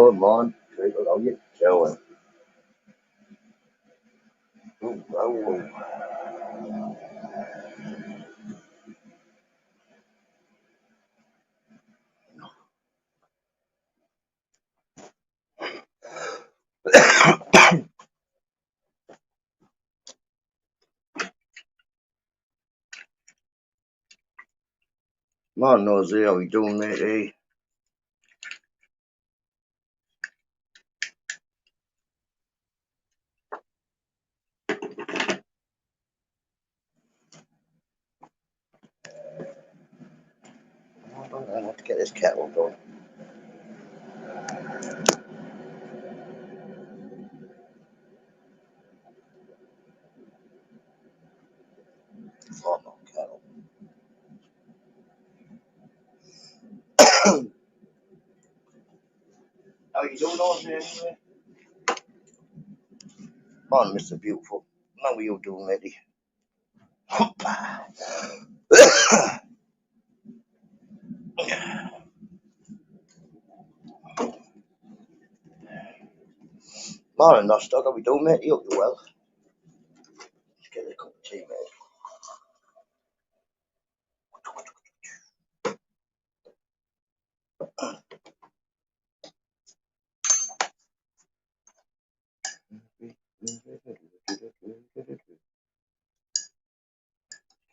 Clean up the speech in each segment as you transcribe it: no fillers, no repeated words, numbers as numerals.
Good morning, people. How you doing? Ooh, ooh, ooh. Morning, Nosy. How you doing, matey? Hold on, I have to get this kettle going. Oh, no, kettle. How you doing, Nosy, anyway? Morning, Mr. Beautiful. How are you doing, matey? Morning, Nostok. How you doing, matey? Hope you well. Let's get a cup of tea, mate.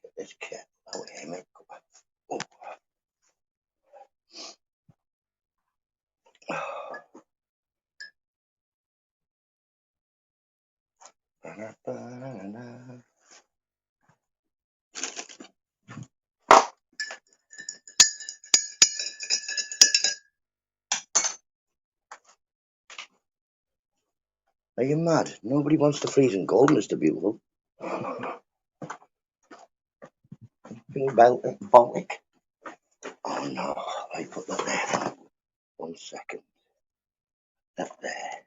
Get this kettle out here, mate. Oh. Are you mad? Nobody wants to freeze in gold, Mr. Beautiful. Think about it, Baltic. Oh no, I put that there. 1 second. That there.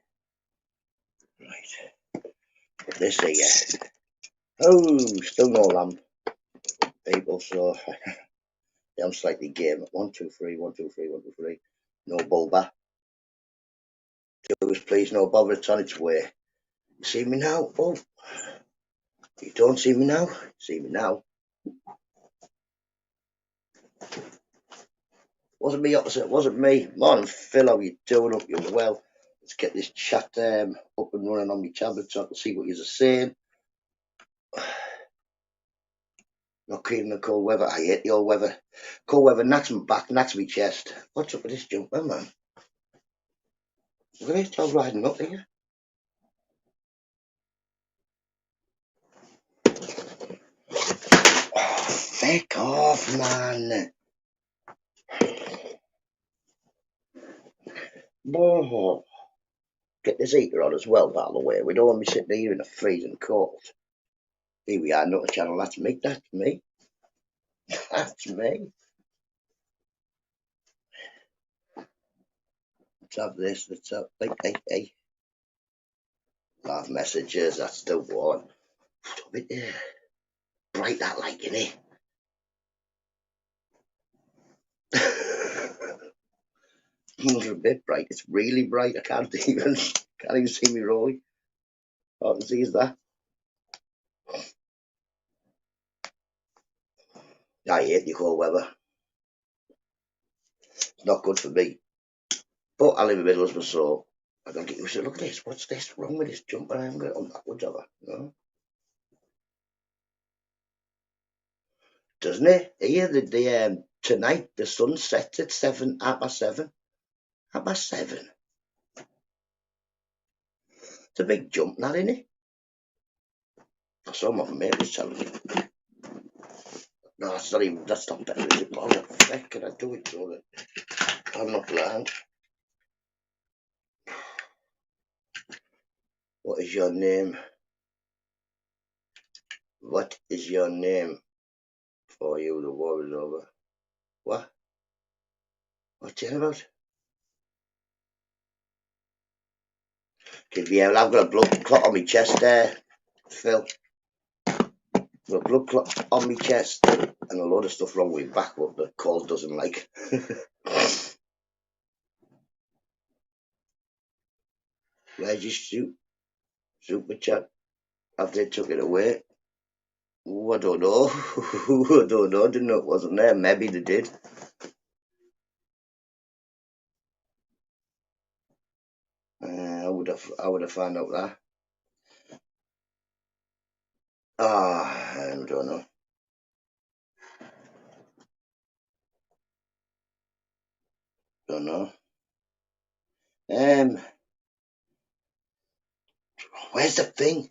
Right. Put this here. Oh, still no lamp, people, so yeah, I'm slightly game. 1, 2, 3, 1, 2, 3, 1, 2, 3. No bulba. Please, please, no bother, it's on its way. You see me now? Oh, you don't see me now? See me now. Wasn't me opposite, wasn't me. Morning, Phil, how you doing? Up you well. Let's get this chat up and running on my tablet so I can see what you're saying. Not keen the cold weather. I hate the old weather. Cold weather, knacks my back, knacks my chest. What's up with this jumper, man? Look at this dog riding up here. Oh, feck off, man. Oh. Get this heater on as well, by the way. We don't want to be sitting here in the freezing cold. Here we are, NUTTA channel. That's me. That's me. That's me. Let's have this. Let's have. Hey. Live messages. That's still one. A bit bright that light, innit? It's a bit bright. It's really bright. I can't even see me rolling. All I can see is that. I hate the cold weather. It's not good for me. But I live in Middlesbrough, so I don't get used to it. Look at this. What's this wrong with this jumper? I haven't got it on backwards, have I? No. Doesn't it? Here, tonight, the sun sets at 7, 7:30. 7:30. It's a big jump, that, isn't it? I saw my mate was telling me. No, that's not better, is it? How the heck can I do it so that I'm not blind? What is your name? What is your name? For you, the war is over. What? What's it about? Yeah, well, I've got a blood clot on my chest there, Phil. I've got a blood clot on my chest and a load of stuff wrong with my back, but the cold doesn't like. Where's your super chat? Have they took it away? Oh, I don't know. I don't know. Didn't know it wasn't there. Maybe they did. I would have found out that. I don't know. Don't know. Where's the thing?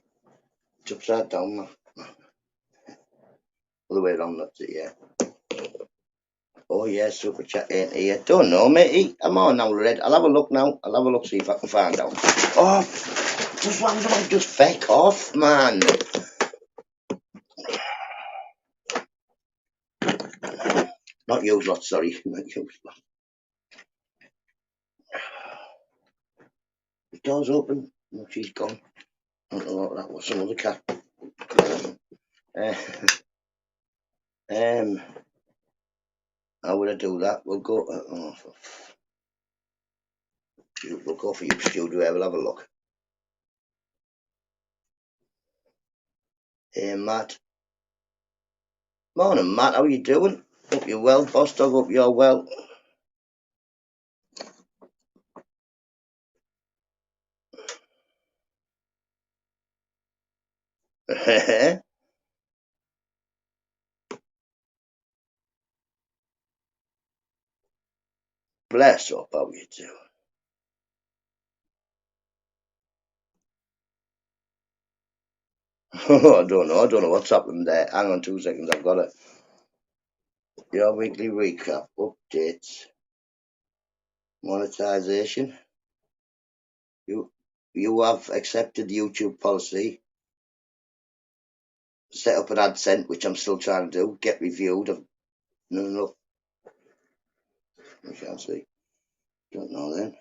It's upside down, man. Other way around, that's it, yeah. Oh, yeah, super chat ain't here. Don't know, mate. I'm on now, Red. I'll have a look now. I'll have a look, see if I can find out. Oh, just round about, just feck off, man. Not you lot, sorry. Not you lot. The door's open. No, she's gone. I don't know what that was. Some other cat. How would I do that? We'll go. We'll go for you, studio. We'll have a look. Hey, Matt. Morning, Matt. How you doing? Hope you're well, boss dog. Hope you're well. Bless up. How you doing? I don't know. I don't know what's happened there. Hang on 2 seconds. I've got it. Your weekly recap updates. Monetization. You have accepted the YouTube policy. Set up an AdSense, which I'm still trying to do. Get reviewed. No. I can't see. Don't know then.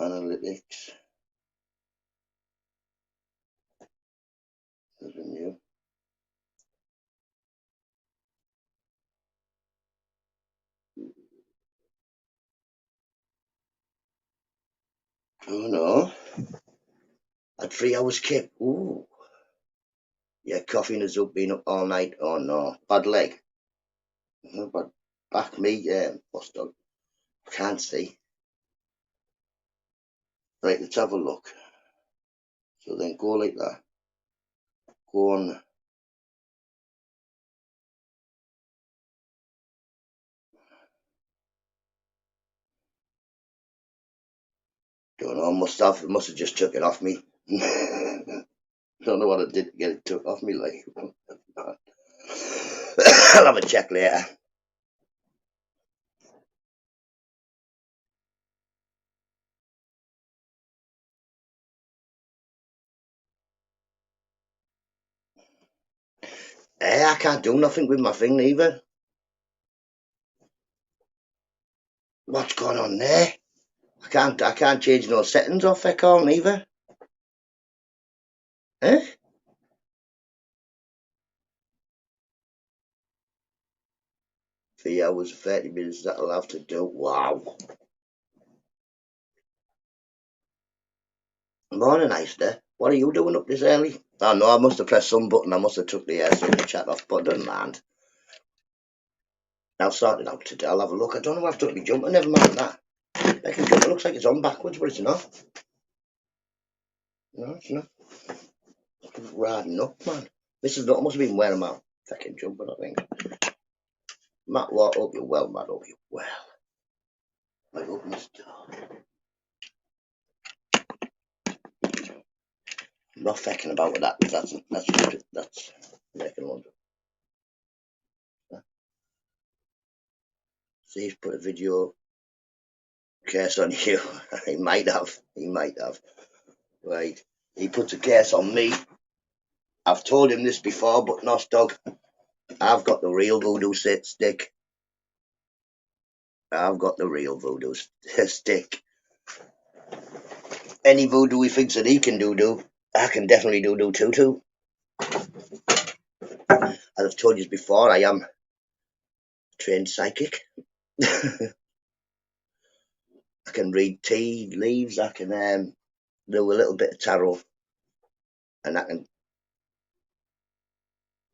Analytics. Revenue. Oh no. At 3 hours kept. Ooh. Yeah, coffee and a zup been up all night. Oh no. Bad leg. No, bad back me, boss dog. Can't see. Right, let's have a look. So then go like that. Go on. Don't know, must have just took it off me. Don't know what I did to get it took off me, like. I'll have a check later. I can't do nothing with my thing either. What's going on there? I can't change no settings off I can't either. Eh? 3 hours, 30 minutes, that'll have to do. Wow. Morning, Easter. What are you doing up this early? Oh no, I must have pressed some button. I must have took the super chat off, but doesn't mind. I'll start it out today. I'll have a look. I don't know if I've took my jumper. Never mind that. I can jumper looks like it's on backwards, but it's not. No, it's not. It's riding up, man. This is not. Must have been wearing my fucking jumper, I think. Matt, what? Hope you're well, Matt. Hope you're well. I hope Mister. I'm not fucking about with that. That's making wonder. See, he's put a video case on you. He might have. He might have. Right. He puts a case on me. I've told him this before, but Nos Dog, I've got the real voodoo stick. I've got the real voodoo stick. Any voodoo he thinks that he can do, I can definitely do too. As I've told you before, I am trained psychic. I can read tea leaves. I can do a little bit of tarot, and I can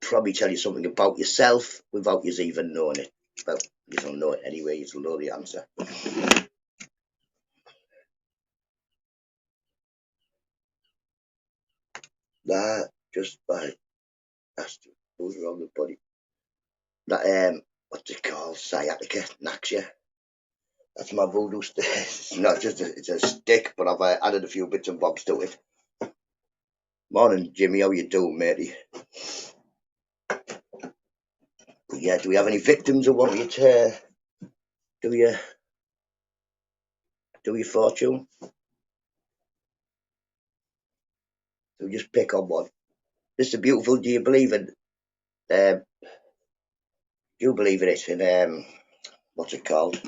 probably tell you something about yourself without you even knowing it. Well, you don't know it anyway. You'll know the answer. That just by that's goes around the body. That what's it called? Sciatica, knacks you. That's my voodoo stick. It's not just it's a stick, but I've added a few bits and bobs to it. Morning, Jimmy. How you doing, matey? Yeah, do we have any victims who want you to do your fortune? So just pick on one. Mr. Beautiful, do you believe in? Do you believe in it? In what's it called?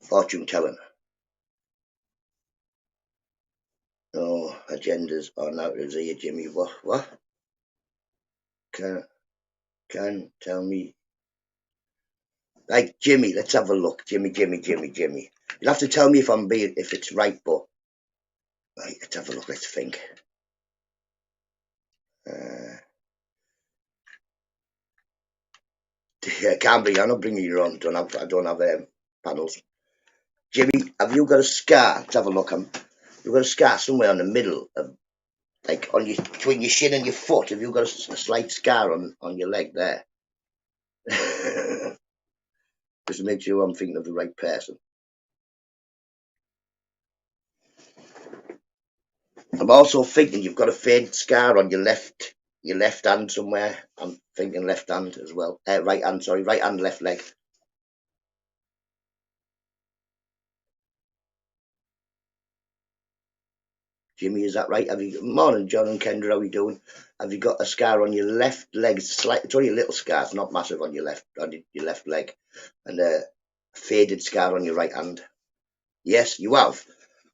Fortune telling. No agendas or narratives here, Jimmy. What? Can tell me. Like Jimmy, let's have a look. Jimmy. You'll have to tell me if it's right, but right, let's have a look. Let's think. Yeah, can't bring. I'm not bringing you on. I don't have panels. Jimmy, have you got a scar? Let's have a look. You've got a scar somewhere on the middle of, like on your between your shin and your foot. Have you got a slight scar on your leg there? Just to make sure I'm thinking of the right person. I'm also thinking you've got a faint scar on your left hand somewhere. I'm thinking left hand as well. Right hand, sorry, right hand, left leg. Jimmy, is that right? Morning, John and Kendra, how are you doing? Have you got a scar on your left leg? It's only a little scar, it's not massive on your left leg, and a faded scar on your right hand. Yes, you have.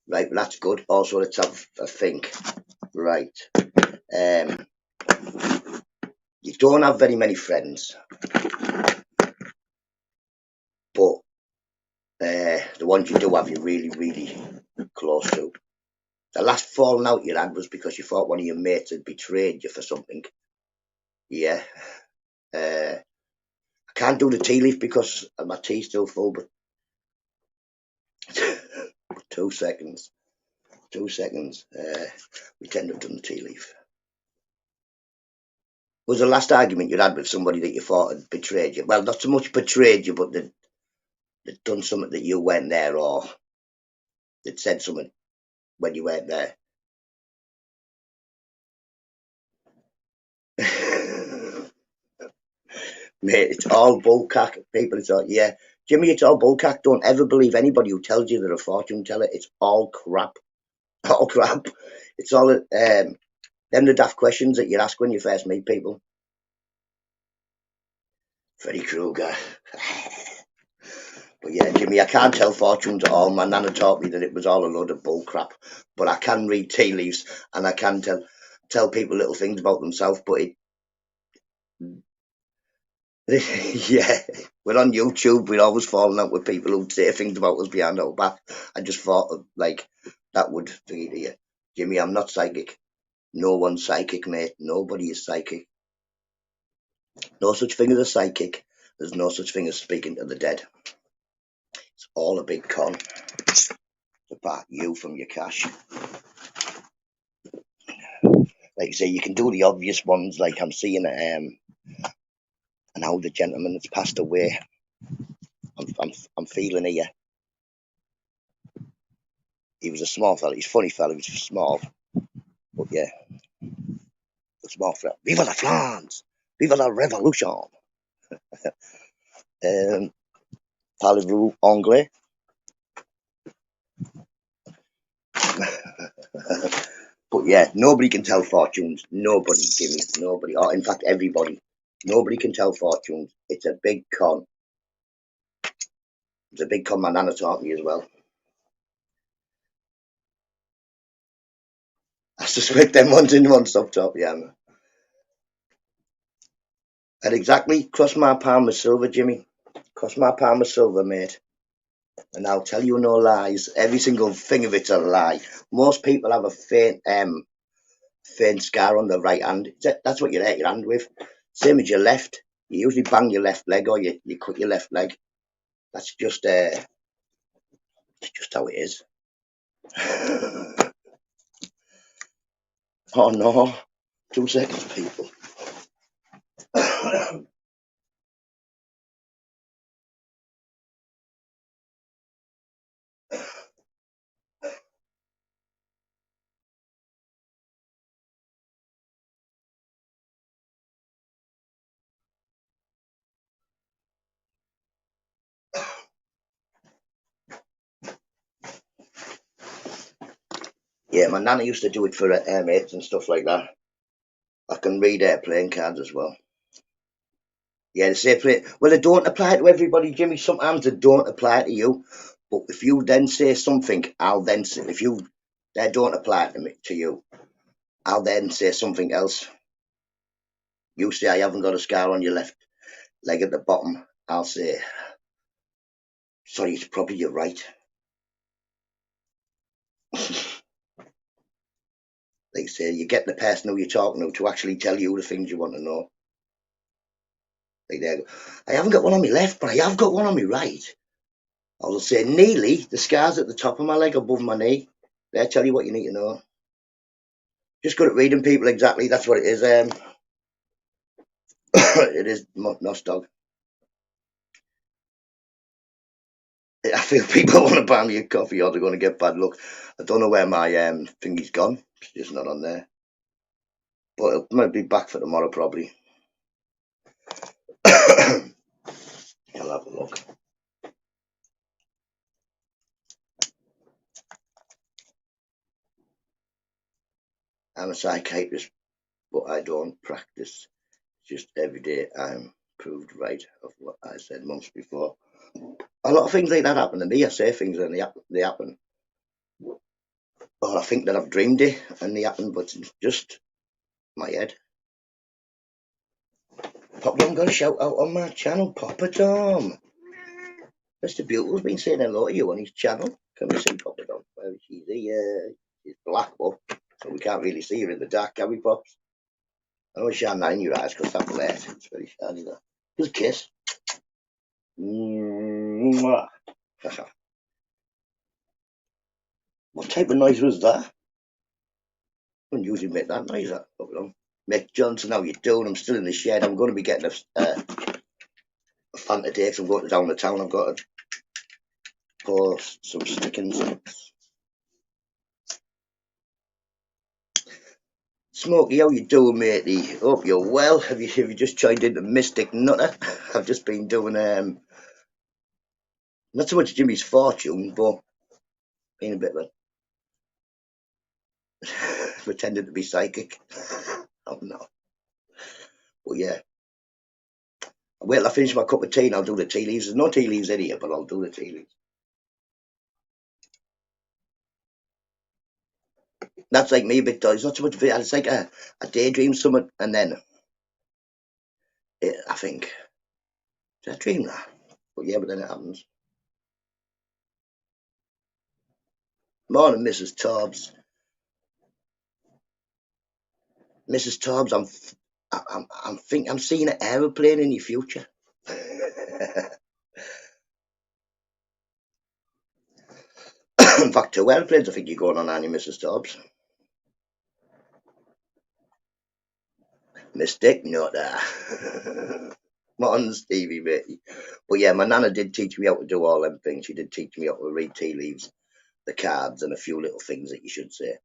Right, that's good. Also, let's have a think. Right. You don't have very many friends, but the ones you do have, you're really, really close to. The last falling out you had was because you thought one of your mates had betrayed you for something. Yeah. I can't do the tea leaf because my tea's still full, but 2 seconds. 2 seconds. We tend to have done the tea leaf. Was the last argument you had with somebody that you thought had betrayed you? Well, not so much betrayed you, but they'd done something that you weren't there, or they'd said something when you weren't there. Mate, it's all bullcack. People, it's all, yeah. Jimmy, it's all bullcack. Don't ever believe anybody who tells you they're a fortune teller. It's all crap. All crap. It's all them the daft questions that you ask when you first meet people. Freddy Krueger. But yeah, Jimmy, I can't tell fortunes at all. My nana taught me that it was all a load of bull crap. But I can read tea leaves and I can tell people little things about themselves. But yeah, we're on YouTube. We're always falling out with people who say things about us behind our back. I just thought like that would be to you, Jimmy. I'm not psychic. No one's psychic, mate. Nobody is psychic. No such thing as a psychic. There's no such thing as speaking to the dead. It's all a big con to part you from your cash. Like I say, you can do the obvious ones, like I'm seeing an older gentleman that's passed away. I'm feeling here. He was a small fella. He's a funny fella. He was small, but yeah, a small fella. Viva la France! Viva la Revolution! Parlez-vous anglais? But yeah, nobody can tell fortunes. Nobody, Jimmy. Nobody. Or in fact, everybody. Nobody can tell fortunes. It's a big con. It's a big con. My nana taught me as well. I suspect them ones in one stop top. Yeah. And exactly, cross my palm with silver, Jimmy. Cross my palm with silver, mate. And I'll tell you no lies. Every single thing of it's a lie. Most people have a faint scar on the right hand. That's what you hurt your hand with. Same as your left. You usually bang your left leg or you cut your left leg. That's just how it is. Oh no. 2 seconds, people. Yeah, my nana used to do it for mates and stuff like that. I can read playing cards as well. Yeah, they say play. Well, they don't apply to everybody, Jimmy. Sometimes they don't apply to you. But if you then say something, I'll then say, if you they don't apply to you, I'll then say something else. You say I haven't got a scar on your left leg at the bottom. I'll say, sorry, it's probably your right. They say you get the person who you're talking to actually tell you the things you want to know. Like they go, I haven't got one on my left, but I have got one on my right. I'll say nearly the scars at the top of my leg above my knee. They tell you what you need to know. Just good at reading people exactly. That's what it is. It is not dog. I feel people want to buy me a coffee or they're going to get bad luck. I don't know where my thingy's gone. It's just not on there. But it might be back for tomorrow probably. I'll have a look. I'm a psychiatrist, but I don't practice. Just every day I'm proved right of what I said months before. A lot of things like that happen to me. I say things and they happen. Or I think that I've dreamed it and they happen, but it's just my head. Pop Tom got a shout out on my channel, Papa Tom. Mr. Butle's been saying hello to you on his channel. Can we see Papa Tom? Well, she's black, but so we can't really see her in the dark, can we, Pops? I don't shine that in your eyes because that's late. It's very shiny, though. Just a kiss. Mwah. What type of noise was that? I wouldn't usually make that noise. Mick Johnson, how you doing? I'm still in the shed. I'm going to be getting a fan today because I'm going down the town. I've got to pour some stickings. Smokey, how you doing, matey? Hope you're well. Have you just joined into Mystic Nutter? I've just been doing not so much Jimmy's Fortune, but being a bit of a pretending to be psychic. Oh no. But yeah. Wait till I finish my cup of tea and I'll do the tea leaves. There's no tea leaves in here, but I'll do the tea leaves. That's like me a bit though. It's not so much it's like a daydream something and then I think, did I dream that? But yeah, but then it happens. Morning, Mrs. Tobbs. Mrs. Tobbs, I'm seeing an aeroplane in your future. In fact, 2 airplanes I think you're going on, aren't you, Mrs. Tobbs? Mistake NUTTA. Morning, Stevie, mate. But yeah, my nana did teach me how to do all them things. She did teach me how to read tea leaves, the cards, and a few little things that you should say.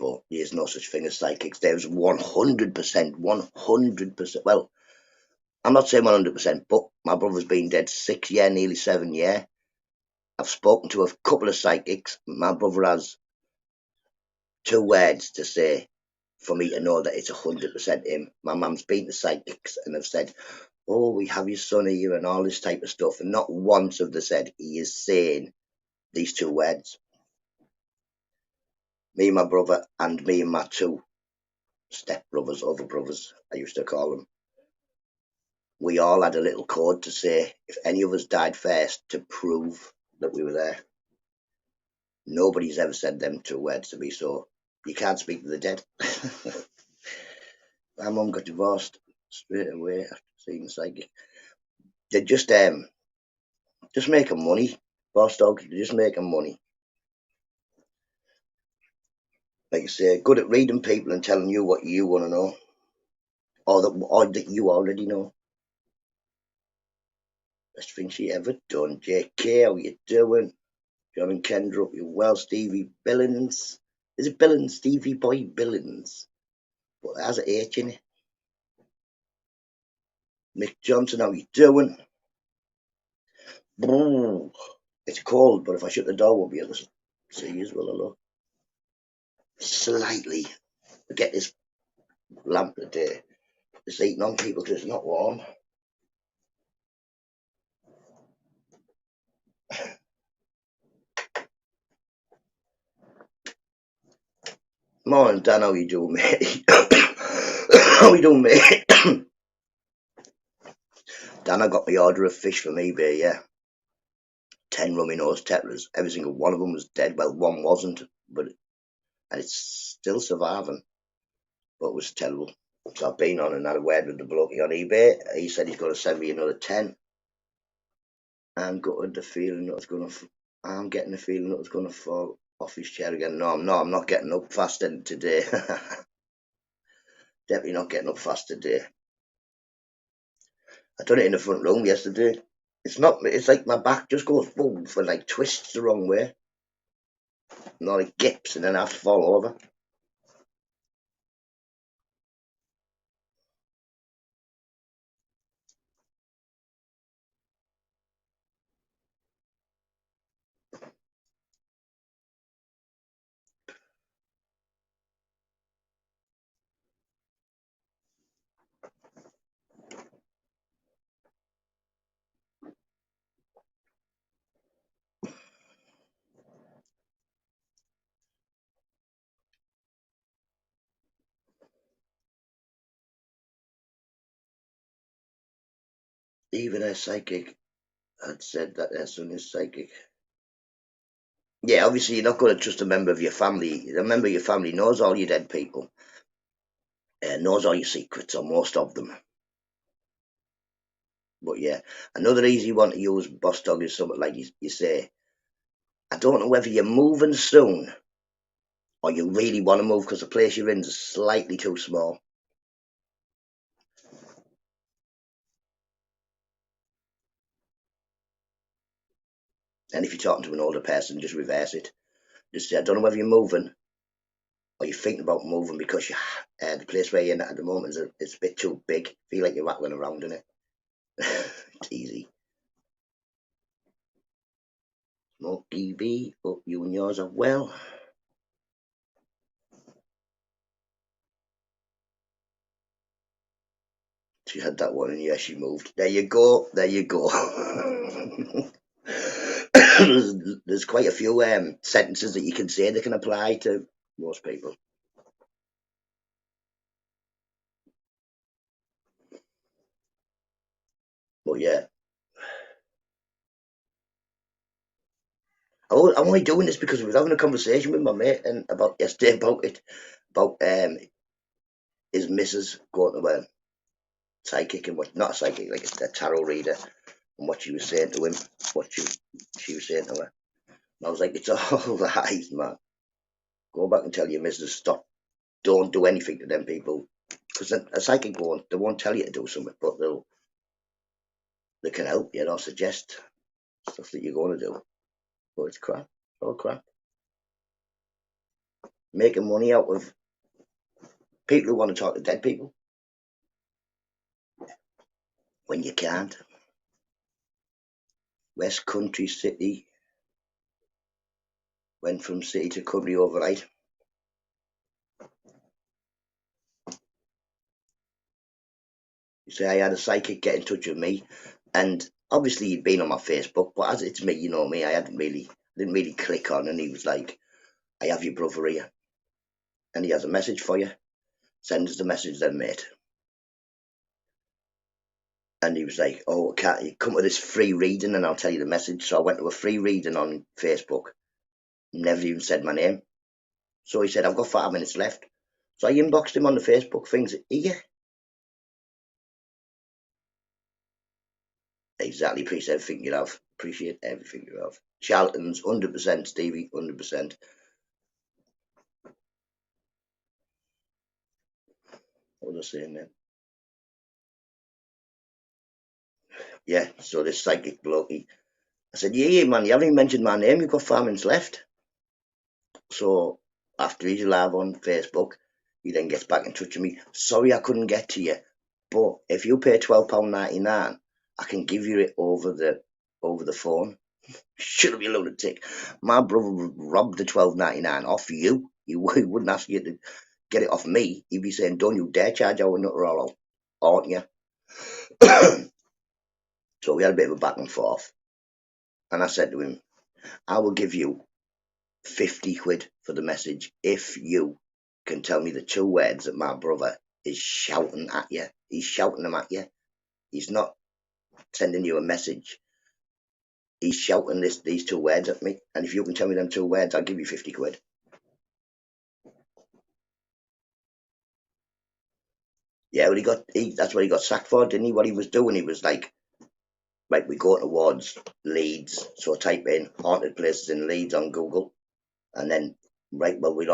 But there's no such thing as psychics. There's 100%, 100%. Well, I'm not saying 100%, but my brother's been dead 6 years, nearly 7 years. I've spoken to a couple of psychics. My brother has 2 words to say for me to know that it's 100% him. My mum's been to psychics and have said, oh, we have your son here and all this type of stuff. And not once have they said he is saying these 2 words. Me and my brother and me and my 2 step brothers, other brothers, I used to call them. We all had a little code to say if any of us died first to prove that we were there. Nobody's ever said them two words to me, so you can't speak to the dead. My mum got divorced straight away after seeing the psychic. They're just making money, boss dog. They're just making money. Like I say, good at reading people and telling you what you want to know, or that you already know. Best thing she ever done. JK, how you doing? John and Kendra, up you well. Stevie Billings. Is it Billings? Stevie Boy Billings. But it has an H in it. Mick Johnson, how you doing? Brrr. It's cold, but if I shut the door, we'll be able to see you as well. Hello. Slightly. Get this lamp today. It's eating on people because it's not warm. Morning, Dan. How you doing, mate? How you doing, mate? Dan, I got my order of fish from eBay, yeah. 10 rummy nose tetras. Every single one of them was dead. Well, one wasn't, and it's still surviving. But it was terrible. So I've been on and had a word with the bloke on eBay. He said he's going to send me another 10. I'm getting the feeling that it's going to fall off his chair again. No, I'm not getting up faster today. Definitely not getting up fast today. I done it in the front room yesterday. It's like my back just goes boom for like twists the wrong way. Not like gips and then I have to fall over. Even a psychic had said that their son is psychic. Yeah, obviously you're not going to trust a member of your family. A member of your family knows all your dead people, knows all your secrets, or most of them. But yeah, another easy one to use, boss dog, is something like you say, I don't know whether you're moving soon or you really want to move because the place you're in is slightly too small. And if you're talking to an older person, just reverse it. Just say, I don't know whether you're moving or you're thinking about moving because the place where you're in at the moment is a bit too big. Feel like you're rattling around in it. It's easy. Smokey B, hope you and yours are well. She had that one, and yeah, she moved. There you go. There you go. there's quite a few sentences that you can say that can apply to most people. But yeah, I'm only doing this because I was having a conversation with my mate and about yesterday about his missus going to a psychic and what, not a psychic, like a tarot reader, and what she was saying to him, what she was saying to her. And I was like, it's all lies, man. Go back and tell your missus stop. Don't do anything to them people, because a psychic they won't tell you to do something, but they can help you, or suggest stuff that you're going to do. But it's crap. It's all crap. Making money out of people who want to talk to dead people when you can't. West Country City went from city to country overnight. You say I had a psychic get in touch with me, and obviously he'd been on my Facebook, but as it's me, you know me, I didn't really click on, and he was like, I have your brother here, and he has a message for you. Send us the message then, mate. And he was like, oh, can't you come to this free reading and I'll tell you the message. So I went to a free reading on Facebook. Never even said my name. So he said, I've got 5 minutes left. So I inboxed him on the Facebook things. Yeah, exactly. Appreciate everything you have. Appreciate everything you have. Charlton's 100%, Stevie, 100%. What was I saying then? Yeah, so this psychic bloke, I said, yeah, man, you haven't even mentioned my name. You've got 5 minutes left. So after he's live on Facebook, he then gets back in touch with me. Sorry I couldn't get to you, but if you pay £12.99, I can give you it over the phone. Should be a lunatic. My brother would rob the £12.99 off you. He wouldn't ask you to get it off me. He'd be saying, don't you dare charge our nutter all, aren't you? So we had a bit of a back and forth. And I said to him, I will give you 50 quid for the message if you can tell me the 2 words that my brother is shouting at you. He's shouting them at you. He's not sending you a message. He's shouting these 2 words at me. And if you can tell me them 2 words, I'll give you 50 quid. Yeah, well, that's what he got sacked for, didn't he? What he was doing, he was like, right, we go towards Leeds, so type in haunted places in Leeds on Google, and then, right, well, we're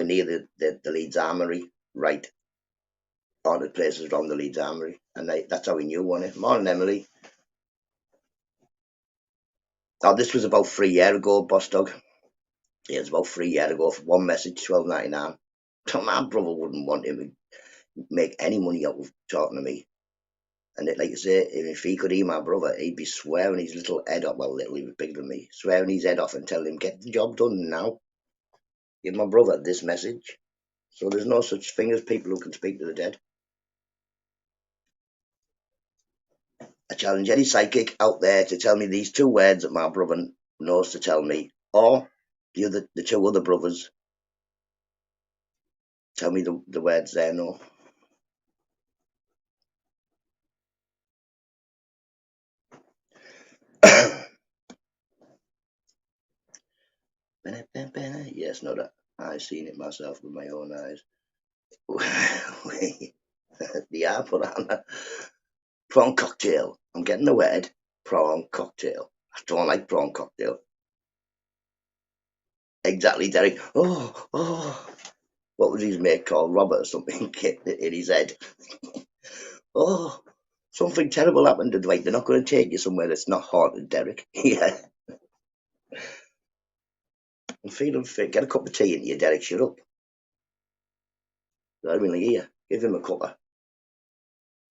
near the Leeds Armoury, right, haunted places around the Leeds Armoury, and that's how he knew, wasn't it? Morning, Emily. Oh, this was about 3 years ago, boss dog. Yeah, it was about 3 years ago for one message, £12.99. My brother wouldn't want him to make any money out of talking to me. And like I say, if he could hear my brother, he'd be swearing his little head off. Well, little, he was bigger than me. Swearing his head off and telling him, get the job done now. Give my brother this message. So there's no such thing as people who can speak to the dead. I challenge any psychic out there to tell me these 2 words that my brother knows to tell me, or the 2 other brothers tell me the words they know. Yes, no, that I've seen it myself with my own eyes. The apple on a prawn cocktail. I'm getting the word prawn cocktail. I don't like prawn cocktail. Exactly, Derek. Oh. What was his mate called? Robert or something in his head. Oh, something terrible happened to Dwight. They're not going to take you somewhere that's not haunted, Derek. Yeah. I'm feeling fit. Get a cup of tea into you, Derek. Shut up. I mean, here, give him a cuppa.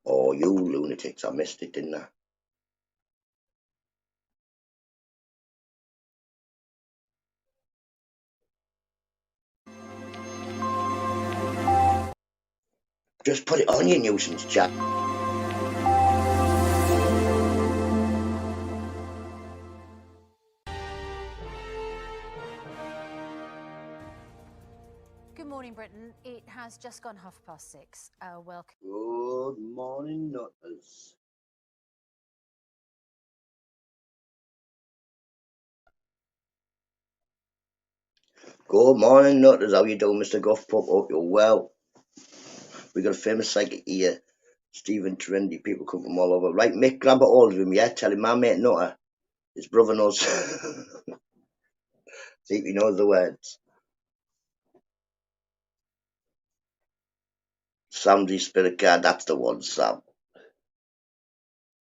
Oh, you lunatics. I missed it, didn't I? Just put it on, you nuisance, chap. Good morning, Britain. It has just gone 6:30. Welcome. Good morning, nutters. Good morning, nutters. How you doing, Mr. Guff Pup? Hope you're well. We got a famous psychic here, Stephen Trendy. People come from all over. Right, Mick, grab a hold of him, yeah? Tell him my mate Nutter. His brother knows. See if he knows the words. Sam's spirit guide, that's the one, Sam.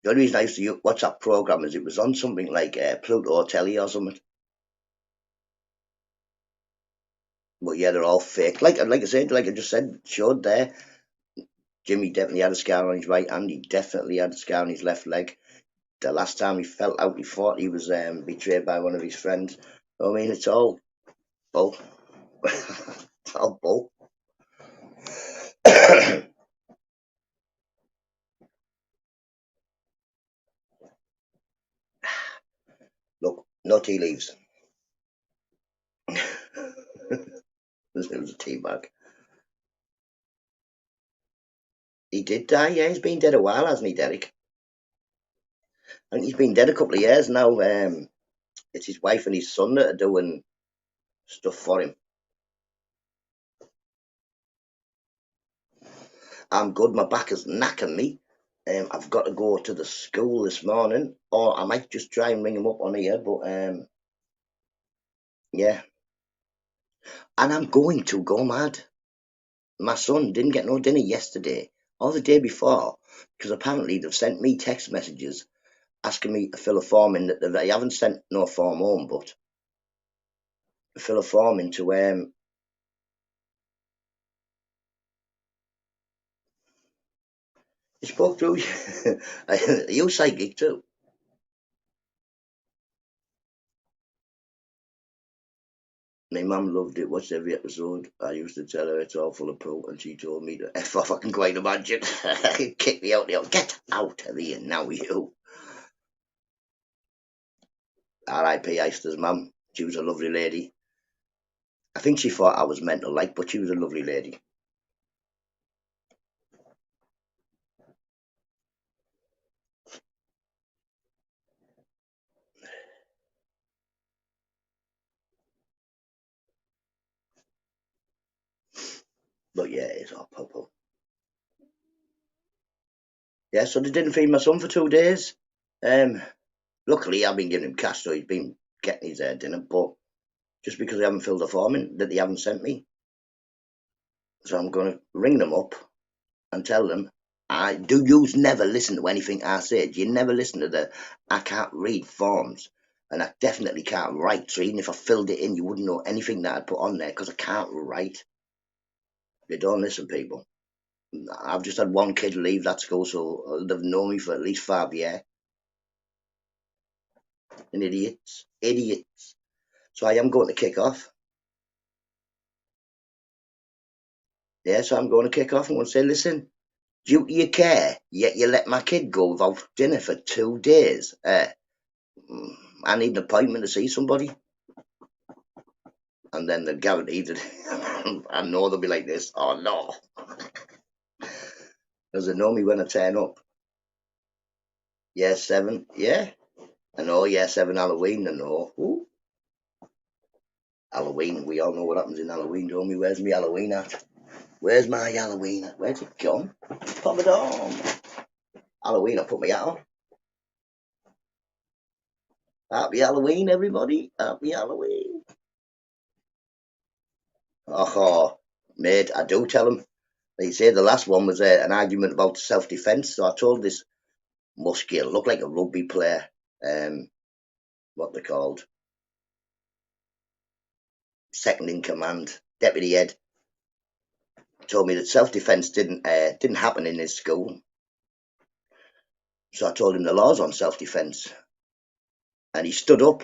The only reason I used to watch that program is it was on something like Pluto Telly or something. But yeah, they're all fake. Like I said, like I just said, showed there. Jimmy definitely had a scar on his right hand. He definitely had a scar on his left leg. The last time he felt out, he thought he was betrayed by one of his friends. I mean, it's all bull. It's all bull. Look, no tea leaves. It was a tea bag. He did die, yeah. He's been dead a while, hasn't he, Derek? I think he's been dead a couple of years now. It's his wife and his son that are doing stuff for him. I'm good. My back is knacking me. I've got to go to the school this morning, or I might just try and ring him up on here. But yeah, and I'm going to go mad. My son didn't get no dinner yesterday or the day before because apparently they've sent me text messages asking me to fill a form in. That they haven't sent no form home, but to fill a form into he spoke to you. Are you psychic too? My mum loved it, watched every episode. I used to tell her it's all full of poo, and she told me to F off. I can quite imagine. Kick me out there. Get out of here now, you. R.I.P. Easter's mum. She was a lovely lady. I think she thought I was mental like, but she was a lovely lady. But yeah, it's all poo. Yeah, so they didn't feed my son for 2 days. Luckily, I've been giving him cash, so he's been getting his dinner, but just because they haven't filled the form in that they haven't sent me. So I'm going to ring them up and tell them, I do yous never listen to anything I said. You never listen to I can't read forms and I definitely can't write. So even if I filled it in, you wouldn't know anything that I'd put on there because I can't write. They don't listen, people. I've just had one kid leave that school, so they've known me for at least 5 years. And idiots. So I am going to kick off. Yeah, so I'm going to kick off and going to say, listen, due to your care, yet you let my kid go without dinner for 2 days. I need an appointment to see somebody. And then they're guaranteed that I know they'll be like this. Oh no. Because they know me when I turn up. Year 7, yeah. I know, year 7 Halloween, I know. Ooh. Halloween, we all know what happens in Halloween, don't we? Where's my Halloween hat? Where's my Halloween hat? Where's it gone? Pop it on. Halloween, I put my hat on. Happy Halloween, everybody. Happy Halloween. Oh, mate, I do tell them. Like you say, the last one was an argument about self-defence. So I told this muscular, looked like a rugby player, what they're called, second in command, deputy head, told me that self-defence didn't happen in his school. So I told him the laws on self-defence, and he stood up.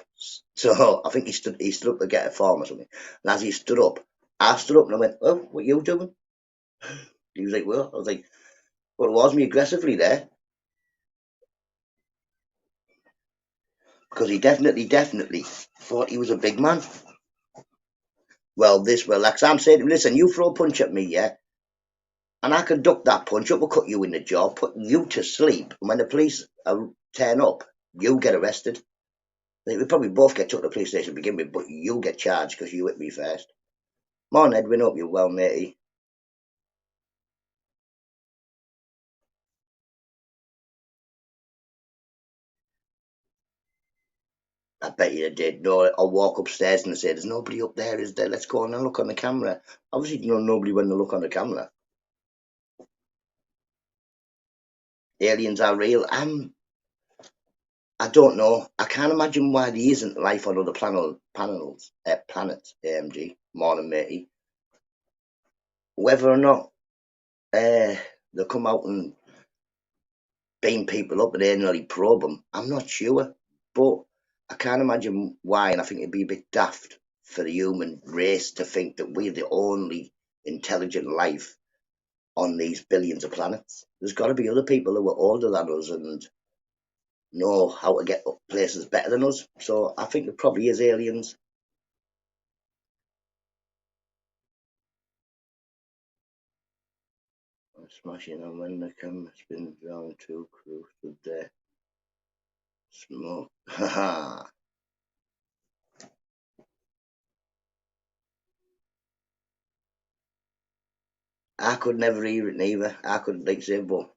So I think he stood up to get a form or something. And as he stood up, I stood up and I went, "Oh, what are you doing?" He was like, "Well," I was like, "Well, it was me aggressively there." Because he definitely thought he was a big man. Well, like I'm saying to him, listen, you throw a punch at me, yeah, and I can duck that punch, it will cut you in the jaw, put you to sleep, and when the police turn up, you get arrested. We probably both get took to the police station to begin with, but you get charged because you hit me first. Morning, Edwin, hope you're well, matey. I bet you they did. No, I'll walk upstairs and they say, there's nobody up there, is there? Let's go and look on the camera. Obviously, you know, nobody when they look on the camera. Aliens are real. I don't know. I can't imagine why there isn't life on other planets. AMG, morning, matey. Whether or not they'll come out and beam people up and annually probe them, I'm not sure. But I can't imagine why, and I think it'd be a bit daft for the human race to think that we're the only intelligent life on these billions of planets. There's got to be other people who are older than us and know how to get up places better than us. So I think it probably is aliens. Smashing on when the camera spins round two crew stood there. Smoke. Ha ha. I could never hear it neither. I couldn't like say, but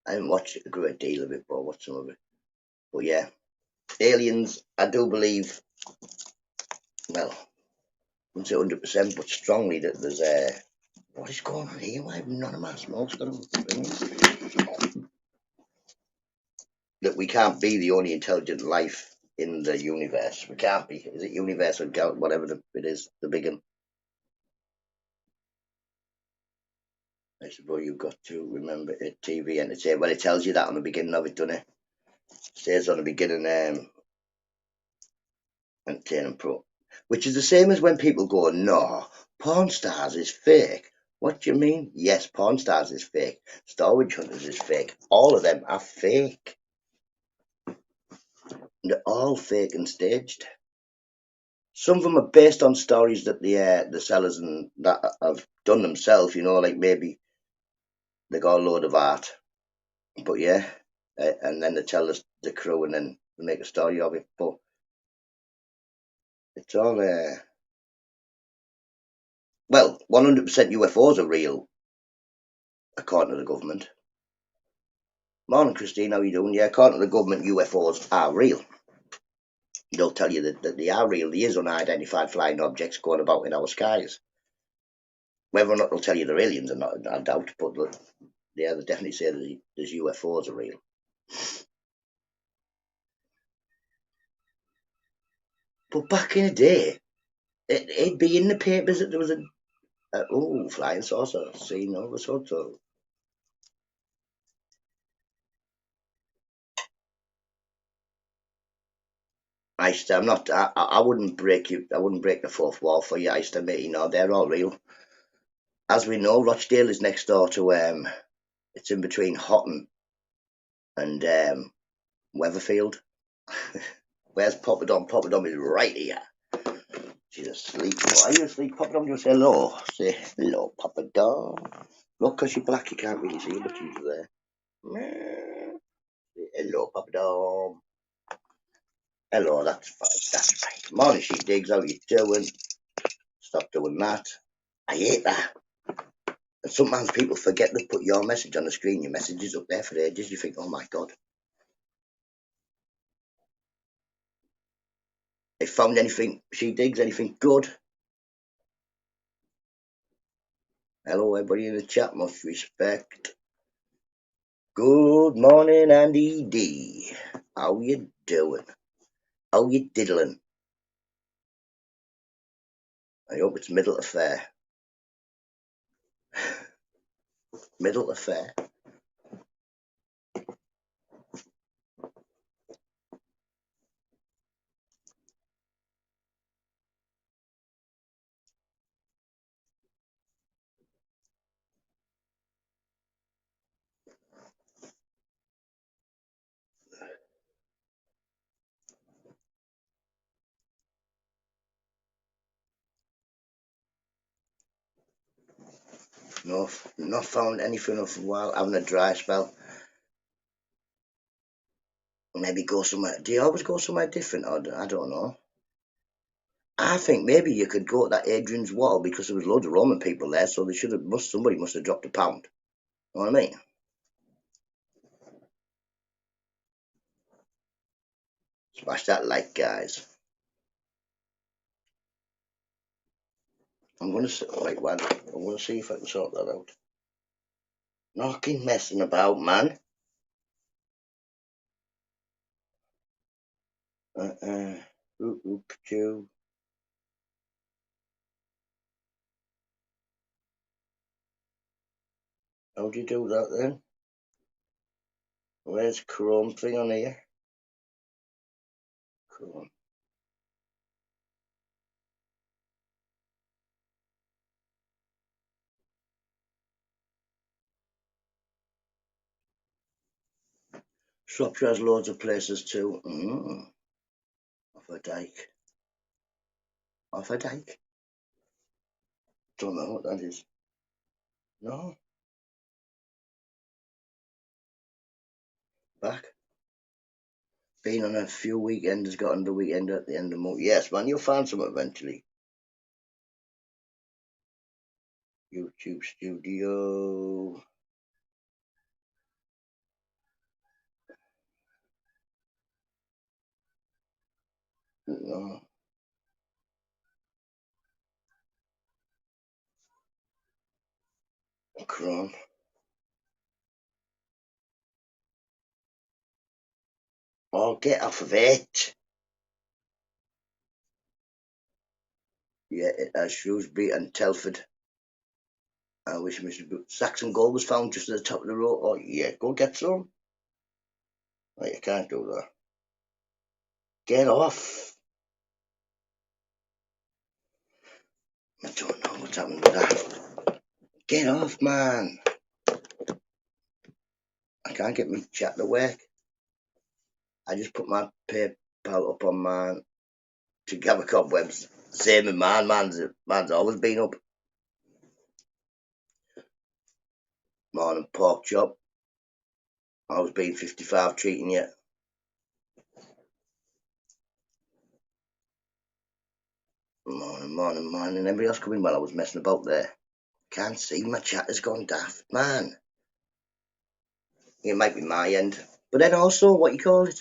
I didn't watch a great deal of it, but I watched some of it. But yeah, Aliens, I do believe, well, I wouldn't say 100%, but strongly that there's what is going on here? Why have none of my smokes got them? That we can't be the only intelligent life in the universe. We can't be. Is it universe or whatever it is, the big one? I suppose you've got to remember it, TV entertainment. Well, it tells you that on the beginning of it, doesn't it? It says on the beginning, entertainment pro. Which is the same as when people go, no, porn stars is fake. What do you mean? Yes, porn stars is fake. Star Witch Hunters is fake. All of them are fake. They're all fake and staged. Some of them are based on stories that the sellers and that have done themselves, like maybe they got a load of art. But yeah, and then they tell us the crew and then they make a story of it. But it's all, well, 100% UFOs are real, according to the government. Morning, Christine, how you doing? Yeah, according to the government, UFOs are real. They'll tell you that they are real. There is unidentified flying objects going about in our skies. Whether or not they'll tell you they're aliens or not, I doubt, but yeah, they definitely say that there's UFOs are real. But back in the day, it'd be in the papers that there was a flying saucer seen over so. I'm not. I wouldn't break you. I wouldn't break the fourth wall for you. I used to admit, they're all real. As we know, Rochdale is next door to. It's in between Houghton and Weatherfield. Where's Poppadom? Poppadom is right here. She's asleep. Why are you asleep, Poppadom? Just say hello. Say hello, Poppadom. Look, because you're black, you can't really see her, but she's there. Say hello, Poppadom. Hello, that's fine. That's right. Morning, she digs. How you doing? Stop doing that. I hate that. And sometimes people forget to put your message on the screen. Your message is up there for ages. You think, oh my God. They found anything, she digs, anything good? Hello, everybody in the chat. Much respect. Good morning, Andy D. How you doing? How you diddling? I hope it's middle of fair. Middle of fair. No, not found anything for a while. Having a dry spell. Maybe go somewhere. Do you always go somewhere different? Or I don't know. I think maybe you could go to that Adrian's Wall because there was loads of Roman people there, so somebody must have dropped a pound. You know what I mean? Smash that like, guys. I'm gonna wait. One. I'm gonna see if I can sort that out. Knocking, messing about, man. Chew. How do you do that then? Where's Chrome thing on here? Chrome. Shropshire has loads of places too. Off a dike. Off a dike. Don't know what that is. No. Back. Been on a few weekends, got on the weekend at the end of the month. Yes, man, you'll find some eventually. YouTube studio. No. Cron. Oh, get off of it. Yeah, it has Shrewsbury and Telford. I wish Mr. Saxon Gold was found just at the top of the road. Oh, yeah, go get some. Oh, you can't do that. Get off. I don't know what's happened with that. Get off, man. I can't get my chat to work. I just put my PayPal up on mine to gather cobwebs. Same in mine. Mine's always been up. Morning pork chop. Always been 55 treating you. Morning. Anybody else coming while I was messing about there? Can't see. My chat has gone daft, man. It might be my end. But then also, what you call it?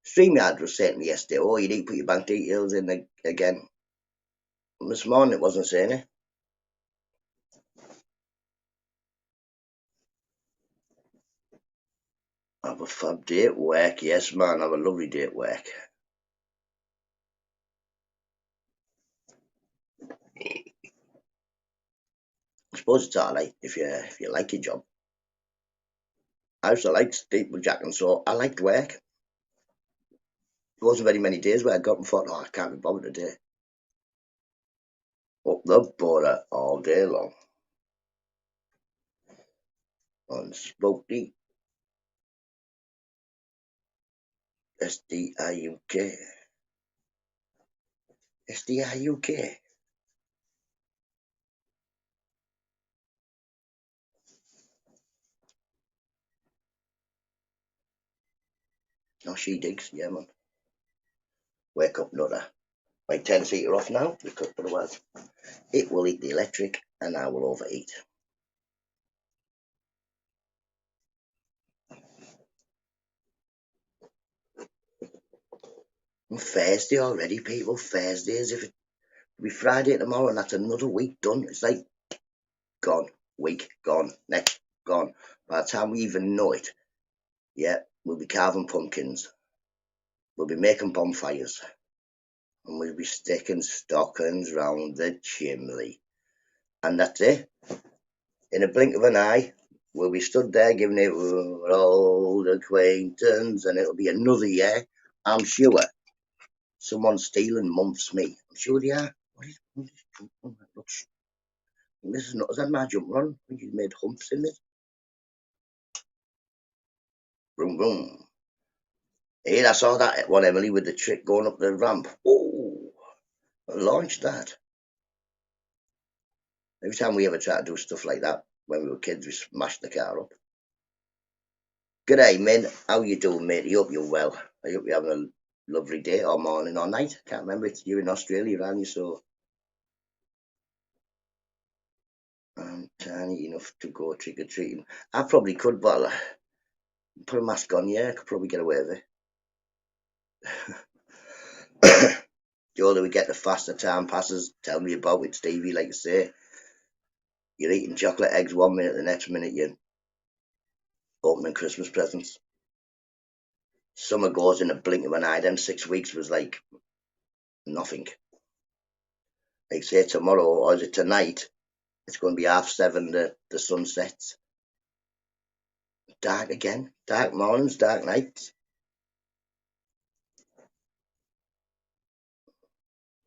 StreamYard was saying to me yesterday, oh, you need to put your bank details in again. This morning it wasn't saying it. Have a fab day at work. Yes, man, have a lovely day at work. I suppose it's alright if you like your job. I used to like steeplejack, and so I liked work. There wasn't very many days where I got and thought, oh, I can't be bothered today. Up the border all day long. On Spokey. SDIUK. SDIUK. Oh, she digs, yeah, man. Wake up, NUTTA. My 10-seater off now, because otherwise it will eat the electric and I will overeat. And Thursday already, people. Thursday, as if it'll be Friday tomorrow and that's another week done. It's like gone, week gone, next gone. By the time we even know it, yeah, we'll be carving pumpkins. We'll be making bonfires. And we'll be sticking stockings round the chimney. And that's it. In a blink of an eye, we'll be stood there giving it old acquaintance, and it'll be another year. I'm sure someone's stealing Mumps me. I'm sure they are. What is jump on? This is not, is that my jump run? I think he's made humps in it. Vroom, vroom. Hey, I saw that one, Emily, with the trick going up the ramp. Oh, launched that. Every time we ever try to do stuff like that, when we were kids, we smashed the car up. G'day, Min. How you doing, mate? I hope you're well. I hope you're having a lovely day or morning or night. Can't remember. You're in Australia, aren't you? So I'm tiny enough to go trick-or-treating. I probably could, but put a mask on, yeah, I could probably get away with it. The older we get, the faster time passes. Tell me about it, Stevie. Like I say, you're eating chocolate eggs 1 minute, the next minute you're opening Christmas presents. Summer goes in a blink of an eye. Then 6 weeks was like nothing. Like say tomorrow, or is it tonight? It's going to be 7:30. The sun sets. Dark again. Dark mornings, dark nights.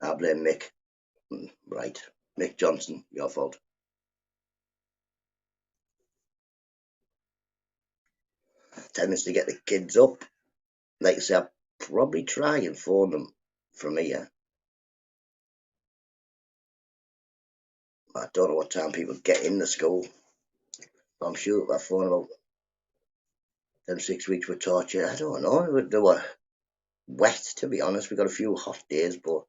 I blame Mick. Right. Mick Johnson, your fault. 10 minutes to get the kids up. Like I say, I'll probably try and phone them from here. I don't know what time people get in the school. I'm sure if I phone them Them 6 weeks were torture. I don't know. They were wet, to be honest. We got a few hot days, but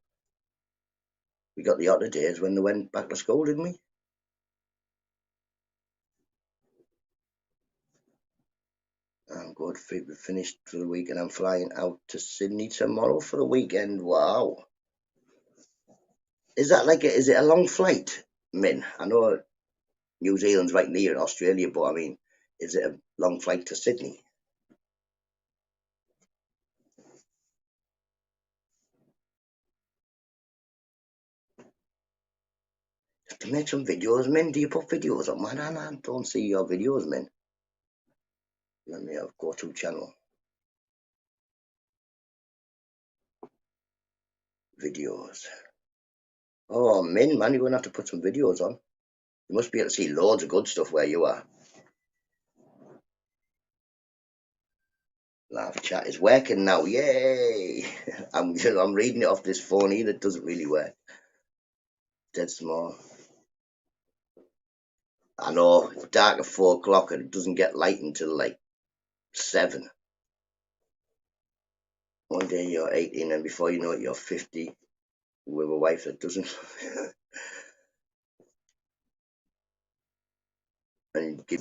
we got the hotter days when they went back to school, didn't we? I'm good. We finished for the week, and I'm flying out to Sydney tomorrow for the weekend. Wow. Is that is it a long flight, Min? I know New Zealand's right near Australia, but I mean, is it a long flight to Sydney? Have to make some videos, Min. Do you put videos up, man? I don't see your videos, Min. Let me have go to channel. Videos. Oh, Min, man, you're going to have to put some videos on. You must be able to see loads of good stuff where you are. Live chat is working now. Yay! I'm reading it off this phone here that doesn't really work. Dead small. I know, it's dark at 4 o'clock and it doesn't get light until like 7. One day you're 18 and before you know it you're 50 with a wife that doesn't. And you keep,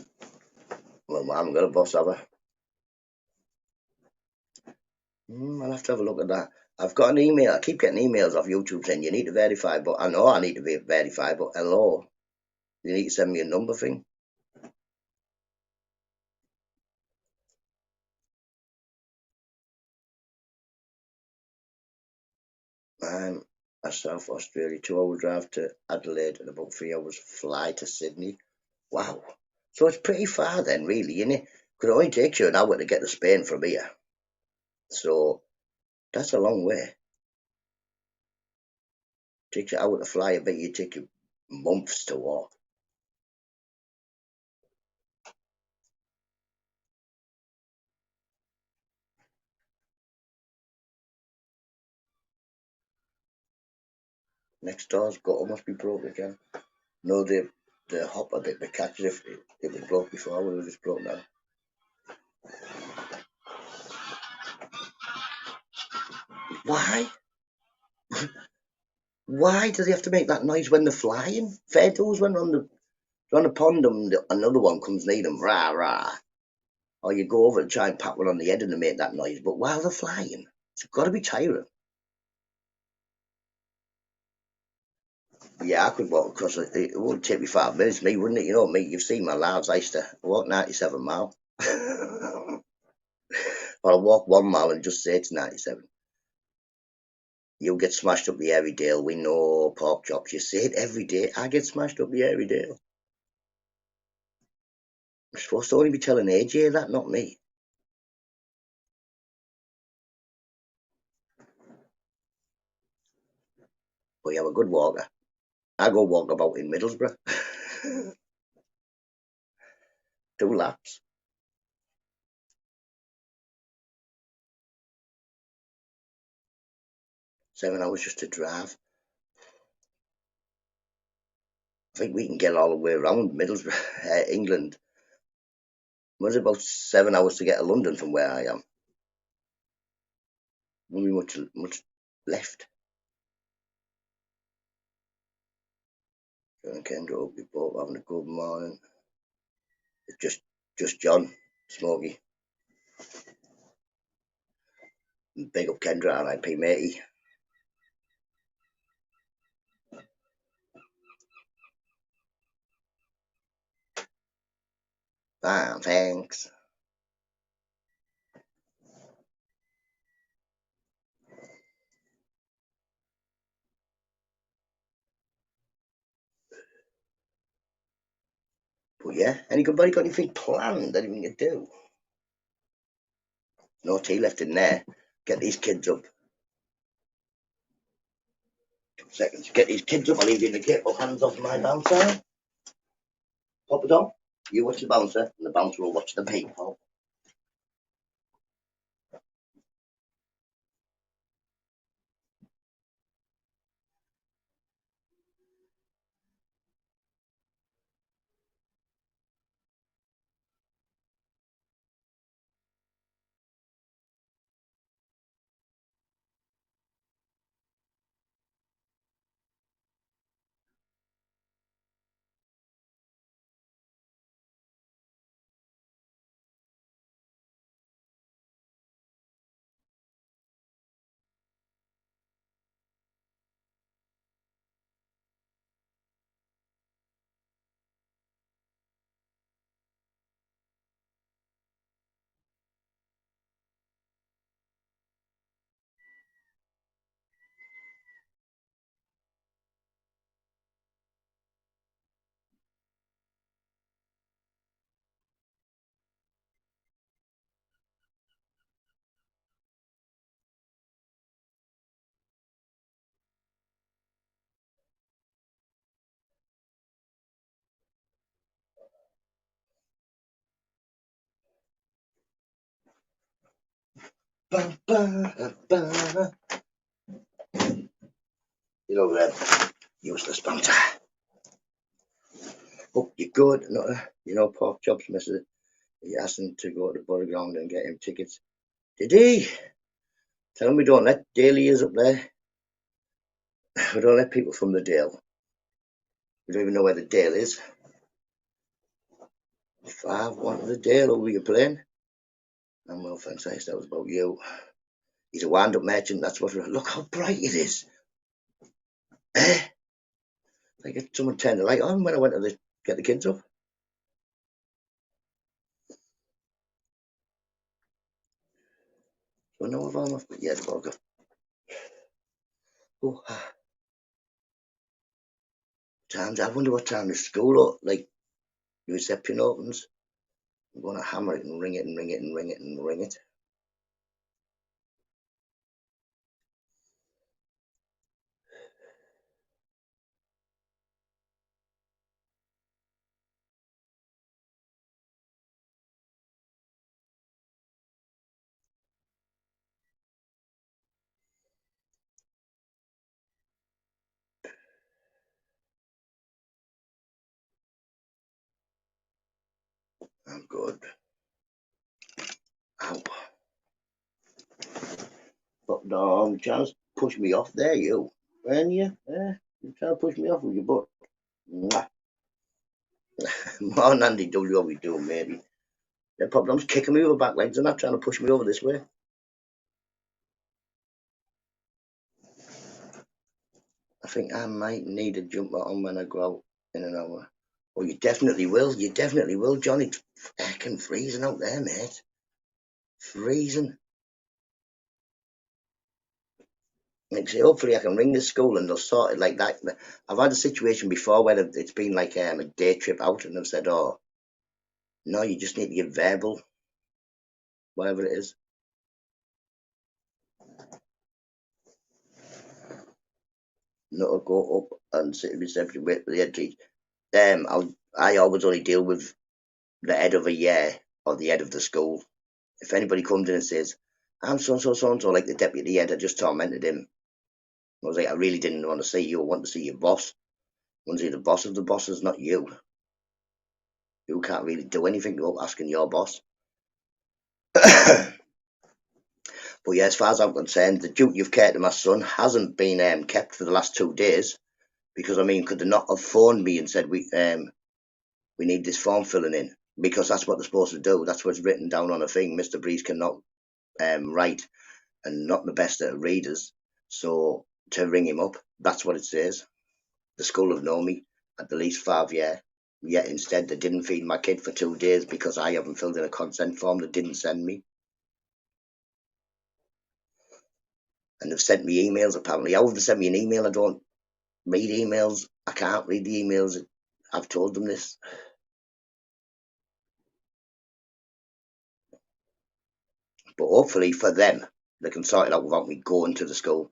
well, I haven't got a boss, have I? I'll have to have a look at that. I've got an email. I keep getting emails off YouTube saying you need to verify, but I know I need to be verified, but hello, you need to send me a number thing. A South Australia 2 hour drive to Adelaide and about 3 hours fly to Sydney. Wow. So it's pretty far then, really, isn't it? Could only take you an hour to get to Spain from here. So that's a long way. Takes you an hour to fly, I bet you take you months to walk. Next door's gutter must be broke again. No, the hopper, the catcher, if it was broke before, would have just broke now. Why? Why do they have to make that noise when they're flying? Fair dues when they're on the pond and another one comes near them, rah rah. Or you go over and try and pat one on the head and they make that noise. But while they're flying, it's got to be tiring. Yeah, I could walk across it. It wouldn't take me 5 minutes, me, wouldn't it? You know me, you've seen my lives. I used to walk 97 miles. Or I walk 1 mile and just say it's 97. You'll get smashed up the Airedale. We know pork chops. You say it every day. I get smashed up the Airedale. I'm supposed to only be telling AJ that, not me. But you're a good walker. I go walk about in Middlesbrough. 2 laps. 7 hours just to drive. I think we can get all the way around Middlesbrough, England. Was about 7 hours to get to London from where I am. Won't be much left. John and Kendra will be both having a good morning. It's just John, Smokey. Big up Kendra, R.I.P. matey. Fine, thanks. But yeah, anybody got anything planned? Anything to do? No tea left in there. Get these kids up. 2 seconds. Get these kids up. I'll leave you in the kit. Put hands off my bouncer. Pop it on. You watch the bouncer, and the bouncer will watch the people. Ba, ba, ba. You know, useless banter. Hope you're good. You know, pork chops, Mr. He asked him to go to the body ground and get him tickets. Did he? Tell him we don't let Dalias up there. We don't let people from the Dale. We don't even know where the Dale is. 5-1 to the Dale, who were you playing? And well, thanks, that was about you. He's a wind-up merchant, that's what. Look how bright it is. Eh? Like someone turned the light on when I went to get the kids up. So no, if I'm off, but yeah, the bugger. Oh, times, I wonder what time the school, like, the reception opens. I'm going to hammer it and ring it and ring it and ring it and ring it. I'm good. Ow. But no, you're trying to push me off there, you. Weren't you? Yeah, you're trying to push me off with your butt. Mwah. More Andy does what we do, maybe. The problem's kicking me over back legs and not trying to push me over this way. I think I might need a jumper on when I go out in an hour. Oh, you definitely will. You definitely will, John. It's fucking freezing out there, mate. Freezing. Like, say, hopefully I can ring the school and they'll sort it like that. I've had a situation before where it's been like a day trip out and they've said, oh, no, you just need to give verbal, whatever it is. Not to go up and sit in reception with the head teacher. I always only deal with the head of a year or the head of the school. If anybody comes in and says, I'm so and so, so and so, like the deputy head, I just tormented him. I was like, I really didn't want to see you. I want to see your boss. I want to see the boss of the bosses, not you. You can't really do anything without asking your boss. But yeah, as far as I'm concerned, the duty of care to my son hasn't been kept for the last 2 days because, I mean, could they not have phoned me and said, we need this form filling in? Because that's what they're supposed to do. That's what's written down on a thing. Mr. Breeze cannot write and not the best at readers. So to ring him up, that's what it says. The school have known me at the least 5 years. Yet instead they didn't feed my kid for 2 days because I haven't filled in a consent form they didn't send me. And they've sent me emails apparently. How have they sent me an email? I don't read emails. I can't read the emails. I've told them this. But hopefully for them, they can sort it out without me going to the school.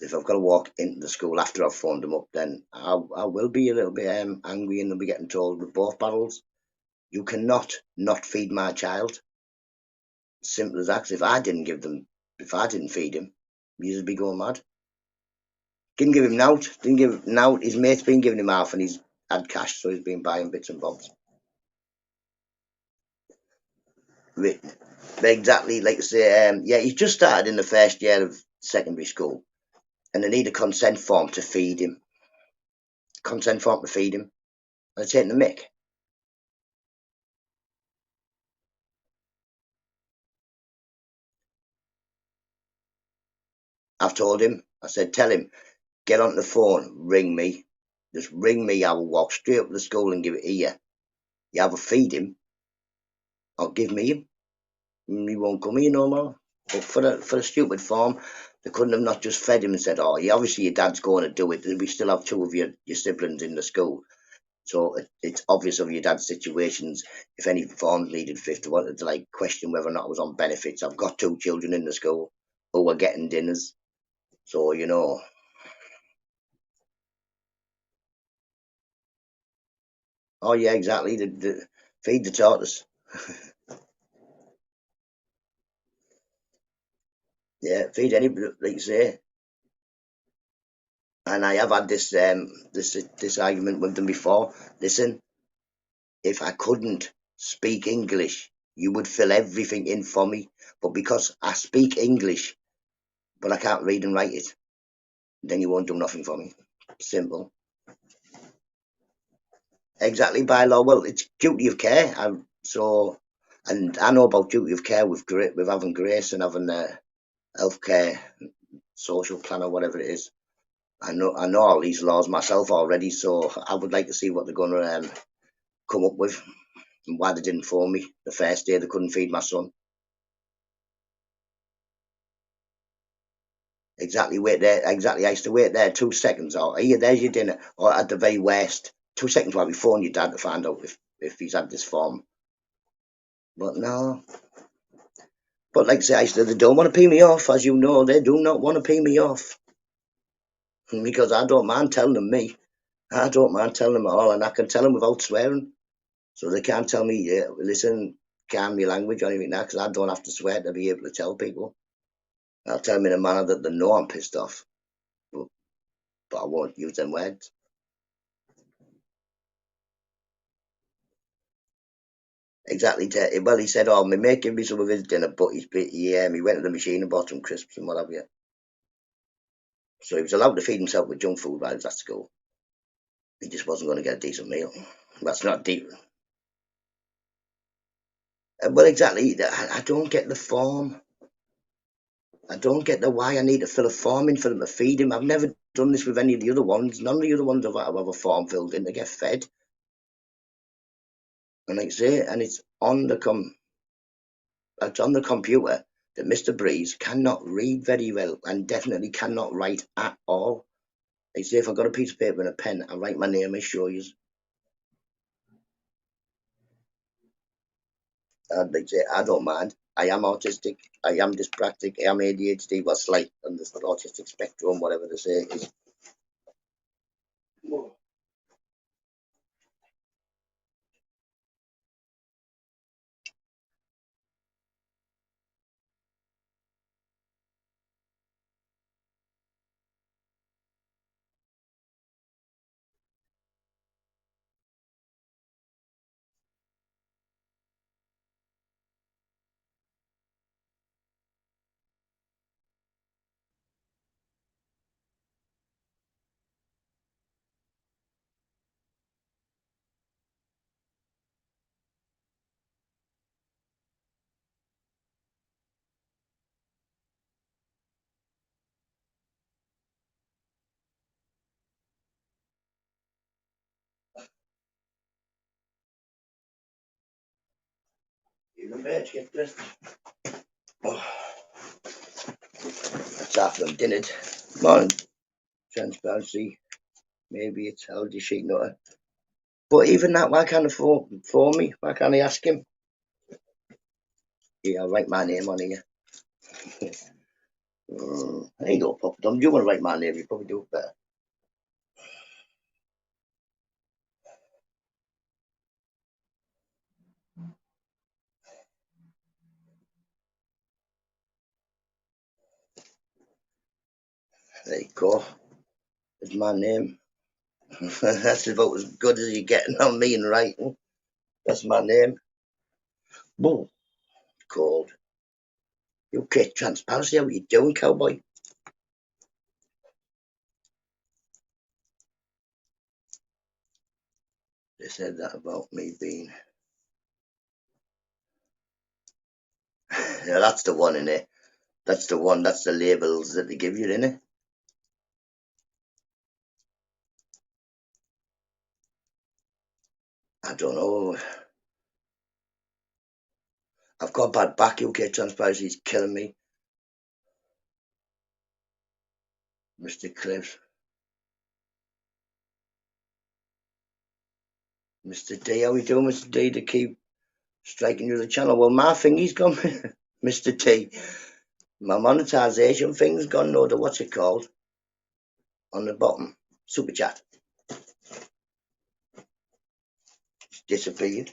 If I've got to walk into the school after I've phoned them up, then I will be a little bit angry and they'll be getting told with both barrels, you cannot not feed my child. Simple as that. If I didn't feed him, you'd be going mad. Didn't give him nout. Didn't give him nout. His mate's been giving him half and he's had cash, so he's been buying bits and bobs. Exactly, like I say, yeah, he's just started in the first year of secondary school and they need a consent form to feed him. Consent form to feed him. They're taking the mick. I've told him, I said, tell him, get on the phone, ring me. Just ring me, I will walk straight up to the school and give it to you. You either feed him or give me him. He won't come here no more. But for a stupid form, they couldn't have not just fed him and said, oh, yeah, obviously your dad's going to do it. We still have 2 of your siblings in the school. So it's obvious of your dad's situations. If any forms needed fifth, I wanted to like question whether or not I was on benefits. I've got 2 children in the school who are getting dinners. So, you know. Oh, yeah, exactly. Feed the tortoise. Yeah, feed anybody, like you say. And I have had this argument with them before. Listen, if I couldn't speak English, you would fill everything in for me. But because I speak English, but I can't read and write it, then you won't do nothing for me. Simple. Exactly, by law. Well, it's duty of care. And I know about duty of care with having Grace and having healthcare, social plan or whatever it is. I know all these laws myself already, so I would like to see what they're going to come up with and why they didn't phone me the first day they couldn't feed my son. Exactly, wait there. Exactly, I used to wait there 2 seconds. Or here, there's your dinner. Or at the very worst, 2 seconds while we phone your dad to find out if he's had this form. But no. But like I say, they don't want to pay me off, as you know. They do not want to pay me off because I don't mind telling them me. I don't mind telling them all, and I can tell them without swearing. So they can't tell me, yeah, listen, calm your language or anything like that, because I don't have to swear to be able to tell people. I'll tell them in a manner that they know I'm pissed off, but I won't use them words. Exactly. Well, he said, "Oh, my mate gave me some of his dinner, but he went to the machine and bought some crisps and what have you." So he was allowed to feed himself with junk food while he was at school. He just wasn't going to get a decent meal. That's not deep. Well, exactly. I don't get the form. I don't get the why I need to fill a form in for them to feed him. I've never done this with any of the other ones. None of the other ones have a form filled in to get fed. And like I say, and it's on the computer that Mr. Breeze cannot read very well and definitely cannot write at all. Like I say, if I've got a piece of paper and a pen, I write my name, I show you. And like I say, I don't mind. I am autistic, I am dyspraxic, I am ADHD, well, slight on the autistic spectrum, whatever they say it is. You can bet, get dressed. Oh, that's after I'm dinnered. Morning, transparency. Maybe it's Aldi sheet nutter. But even that, why can't he phone me? Why can't I ask him? Yeah, I'll write my name on here. There you go, Papa Dom. You want to write my name? You probably do it better. There you go. It's my name. That's about as good as you're getting on me in writing. That's my name. Boom. Called. UK Transparency. How are you doing, cowboy? They said that about me being. Yeah, that's the one in it. That's the one. That's the labels that they give you in it. I don't know. I've got bad back. UK Transparency is killing me. Mr. Cliff. Mr. D. How we doing, Mr. D? To keep striking you the channel. Well, my thingy's gone. Mr. T. My monetization thing's gone. No, what's it called? On the bottom. Super chat. It's disappeared.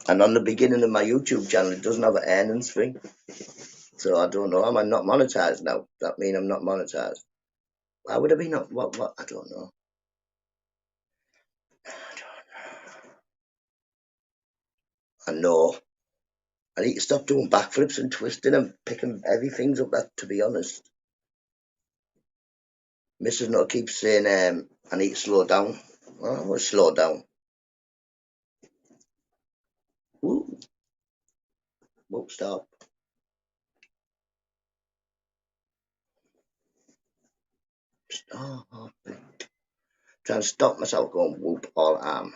And on the beginning of my YouTube channel, it doesn't have an earnings thing. So I don't know. Am I not monetized now? Does that mean I'm not monetized? Why would I be not? What? I don't know. I know. I need to stop doing backflips and twisting and picking heavy things up. That, to be honest, Mrs. Nutter keeps saying I need to slow down. Well, I want to slow down. Woo, won't stop. Stop. Trying to stop myself going whoop all arm.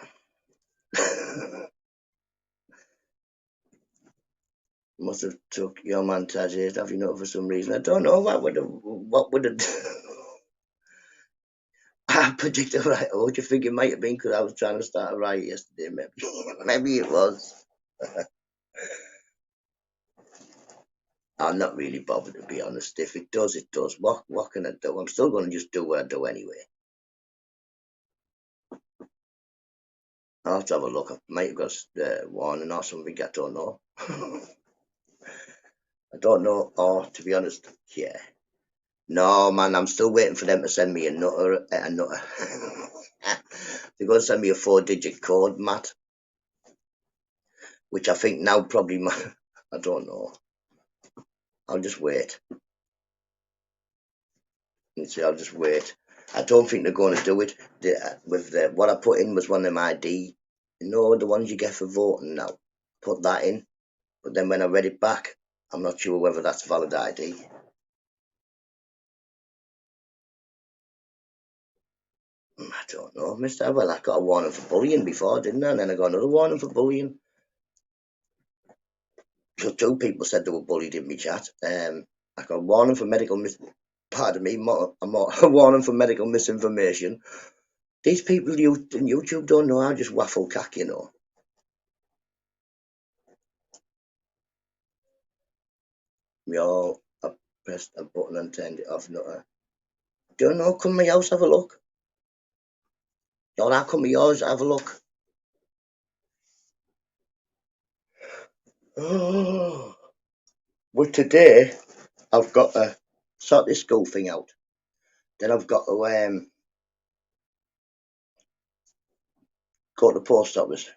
Must have took your man Tajay, have you not, for some reason? I don't know. What would it? I predicted right. What do you think it might have been? Because I was trying to start a riot yesterday. Maybe it was. I'm not really bothered, to be honest. If it does, it does. What can I do? I'm still going to just do what I do anyway. I'll have to have a look. I might have got warning or something. I don't know. I don't know. Or to be honest, yeah. No, man, I'm still waiting for them to send me a nutter. They're going to send me a 4-digit code, Matt, which I think now probably. I don't know. I'll just wait. I'll just wait. I don't think they're going to do it. What I put in was one of them ID. You know, the ones you get for voting now. Put that in. But then when I read it back, I'm not sure whether that's valid ID. I don't know, Mr. Well, I got a warning for bullying before, didn't I? And then I got another warning for bullying. So 2 people said they were bullied in my chat. I got a warning for pardon me, a warning for medical misinformation. These people in YouTube don't know how to just waffle cack, you know. Yo, I pressed a button and turned it off. Nutter. Don't know, come to my house, have a look. Yo, I'll come to yours, have a look. Oh. But today, I've got to sort this school thing out. Then I've got to go to the post office.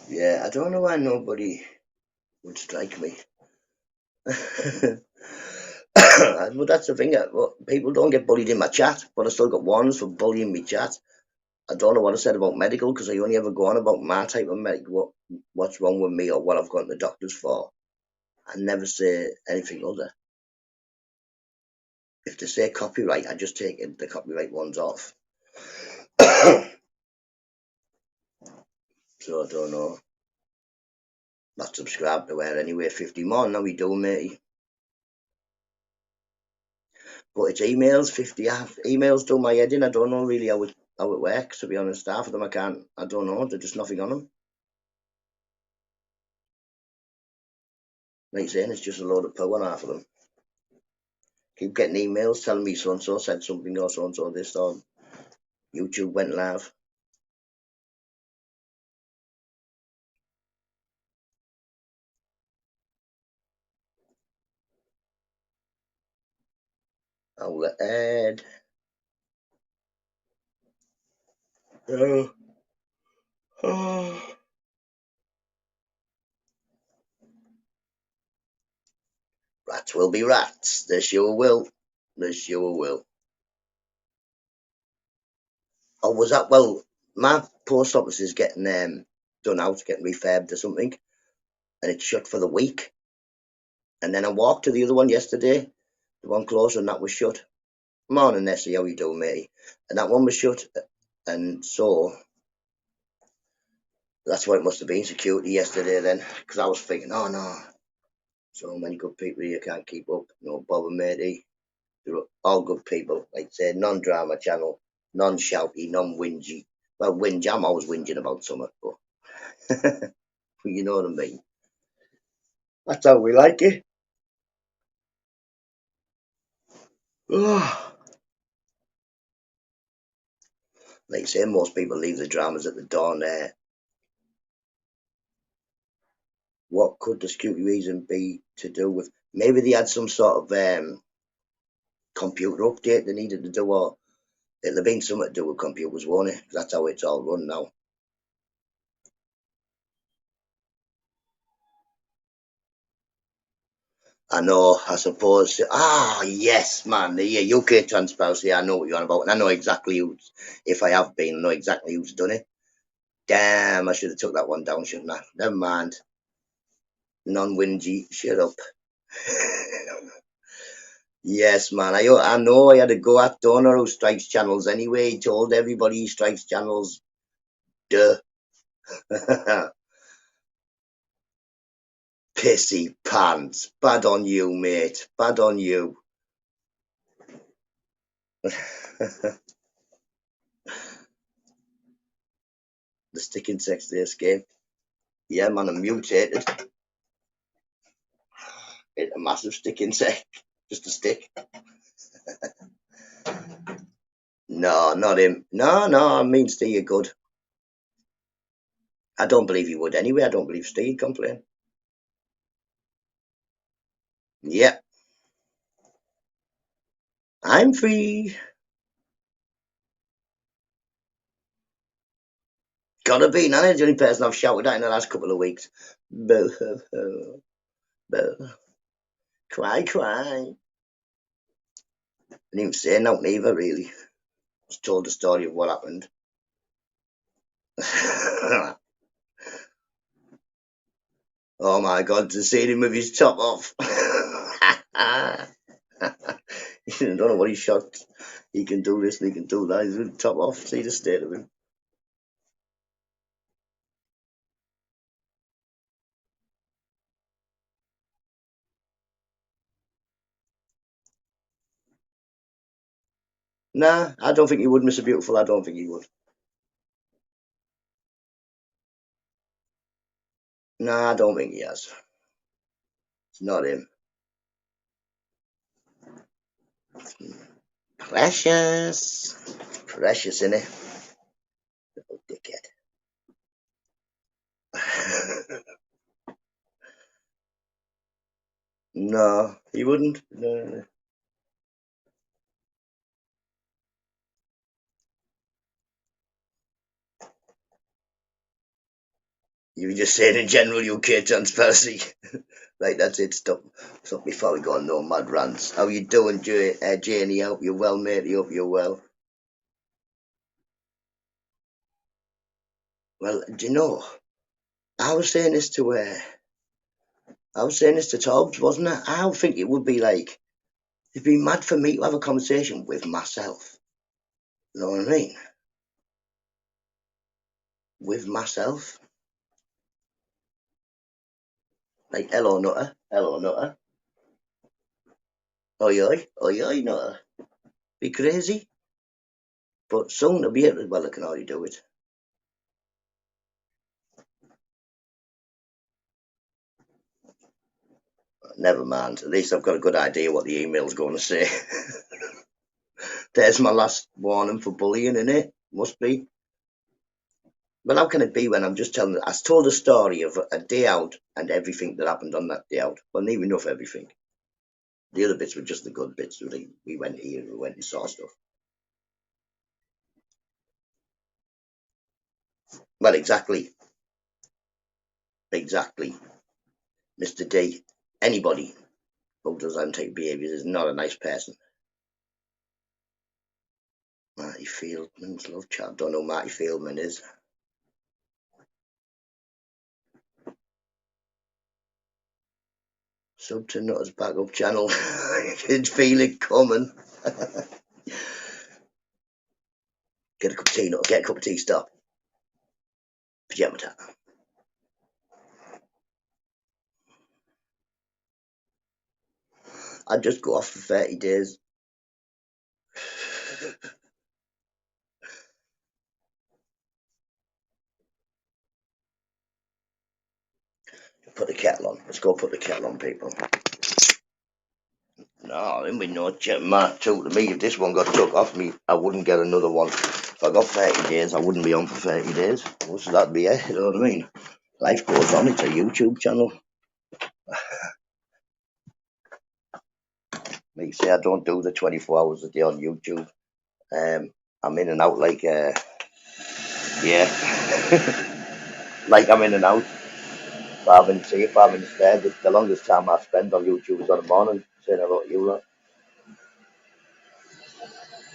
Yeah, I don't know why nobody would strike me. But that's the thing. People don't get bullied in my chat, but I still got warnings for bullying me chat. I don't know what I said about medical because I only ever go on about my type of medical, what's wrong with me or what I've gone to the doctors for. I never say anything other. If they say copyright, I just take the copyright ones off. So I don't know. Not subscribed to her anyway. 50 more now we do, matey. But it's emails. 50 emails do my head in. I don't know really how it works. To be honest, half of them I can't. I don't know. There's just nothing on them. Like saying, it's just a load of poo on half of them. Keep getting emails telling me so and so said something or so and so this or YouTube went live. I'll let Ed. Oh. Oh. Rats will be rats. They sure will. They sure will. Oh, was that? Well, my post office is getting done out, getting refurbed or something, and it's shut for the week. And then I walked to the other one yesterday, the one closer, and that was shut. Morning, Nessie, how you doing, matey? And that one was shut, and so that's what it must have been, security yesterday then, because I was thinking, oh no, so many good people here can't keep up. No bother, matey. They're all good people, like I say, non-drama channel, non-shouty, non-whingy. Well, whinge, I'm always whinging about something, but you know what I mean. That's how we like it. Like you say, most people leave the dramas at the door there. What could the security reason be to do with? Maybe they had some sort of computer update they needed to do, or it'll have been something to do with computers, won't it? That's how it's all run now. I know, I suppose. Ah, yes, man. Yeah, UK transparency. I know what you're on about, and I know exactly who's. If I have been, I know exactly who's done it. Damn, I should have took that one down, shouldn't I? Never mind. Non-whingy. Shut up. Yes, man. I know I had a go at Donor who strikes channels anyway. He told everybody he strikes channels. Duh. Pissy pants. Bad on you, mate. Bad on you. The stick insects they escaped. Yeah, man, I'm mutated. It's a massive stick insect. Just a stick. No, not him. No, I mean Steve good. I don't believe he would anyway. I don't believe Steve complain. Yeah, I'm free. Gotta be, Nana. The only person I've shouted at in the last couple of weeks. Boo, hoo, hoo. Boo. Cry, cry. I didn't even say nothing either, really. Just told the story of what happened. Oh my God, to see him with his top off. I don't know what he's shot. He can do this and he can do that. He's with the top off. See the state of him. Nah, I don't think he would, Mr. Beautiful. I don't think he would. Nah, I don't think he has. It's not him. Precious. Precious, innit? Little dickhead. No, he wouldn't. No. You were just saying in general UK transparency. Right, that's it. Stop before we go on no mad rants. How you doing, Janie? I hope you're well, mate. I hope you're well. Well, do you know? I was saying this to Tobbs, wasn't I? I think it would be like it'd be mad for me to have a conversation with myself. You know what I mean? With myself. Like, hello, Nutter. Hello, Nutter. Oi, oi. Oi, oi, Nutter. Be crazy. But soon they'll be able to, well, they can already do it. Never mind. At least I've got a good idea what the email's going to say. There's my last warning for bullying, innit? Must be. Well, how can it be when I'm just telling? I told a story of a day out and everything that happened on that day out. Well, not even enough everything. The other bits were just the good bits. We went here, we went and saw stuff. Well, exactly. Mr. D, anybody who does anti behaviours is not a nice person. Marty Fieldman's love chat. Don't know who Marty Fieldman is. Sub to Nutter's backup channel. I did feel it coming. Get a cup of tea, Nutter. Get a cup of tea, stop. Pajama time. I'd just go off for 30 days. Put the kettle on. Let's go put the kettle on, people. No, then we know Matt told me if this one got took off me, I wouldn't get another one. If I got 30 days, I wouldn't be on for 30 days. So that'd be it, you know what I mean? Life goes on, it's a YouTube channel. Like you say, I don't do the 24 hours a day on YouTube. I'm in and out like, yeah. Like I'm in and out. If I haven't seen, if I haven't spared, the longest time I spend on YouTube is on the morning, saying hello to you lot.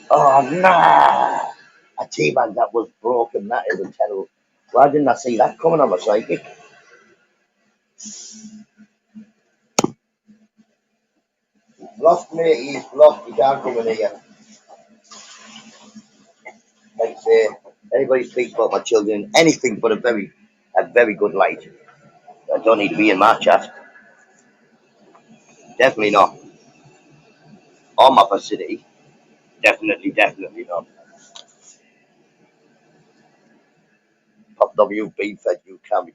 Oh, no! A tea bag that was broken, that is a terrible. Why didn't I see that coming on my psychic? Lost, mate, he's lost, you can't come in here. Like I say, anybody speaks about my children, anything but a very good light. I don't need to be in my chat. Definitely not. Or my vicinity. Definitely not. Pop W, bean fed, you can be.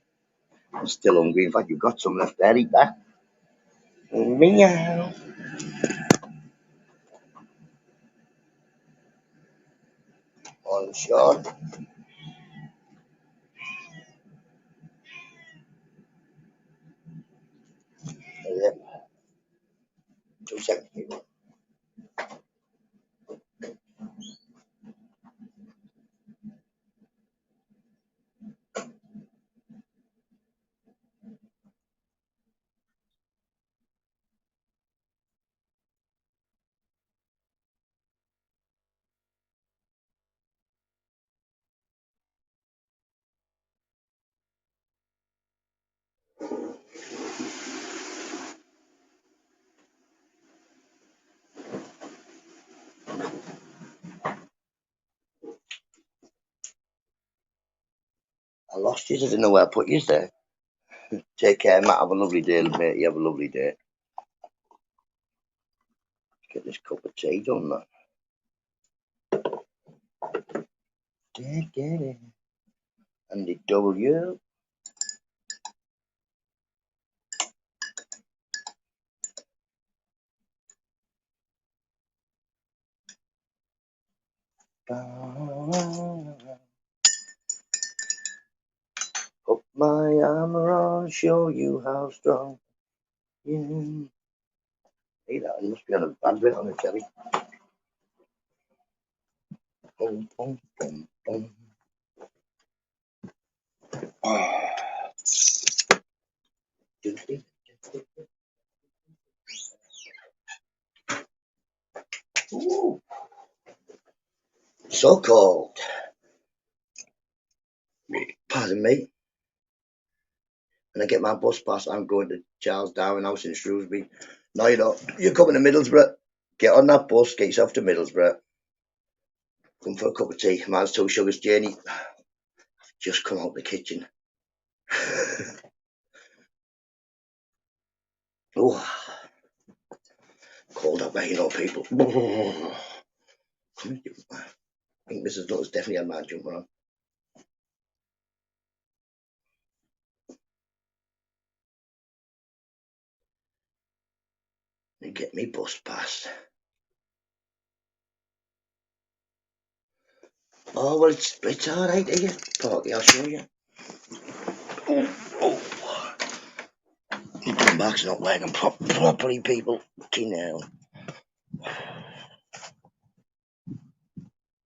I'm still hungry. In fact, you've got some left there, eat that. Meow. On short. Yeah. 2 seconds, people. I lost you. I didn't know where I put you there. Take care, Matt. Have a lovely day, mate. You have a lovely day. Get this cup of tea done, man. Get it. And the W. Put my armor on, show you how strong. Yeah. Hey, that must be on a bandwidth on the telly. Boom, boom, boom, boom. Oh. Ooh. So cold. Pardon me. When I get my bus pass, I'm going to Charles Darwin House in Shrewsbury. No, you don't. You're coming to Middlesbrough. Get on that bus, get yourself to Middlesbrough. Come for a cup of tea. Mine's 2 sugars, Janie. Just come out the kitchen. Oh, cold up there, you know, people. I think Mrs. Nutta's definitely had my jumper on. And get me bus pass. Oh, well, it's all right, here. Parky, I'll show you. Oh. The back's not working properly, people. Okay, now.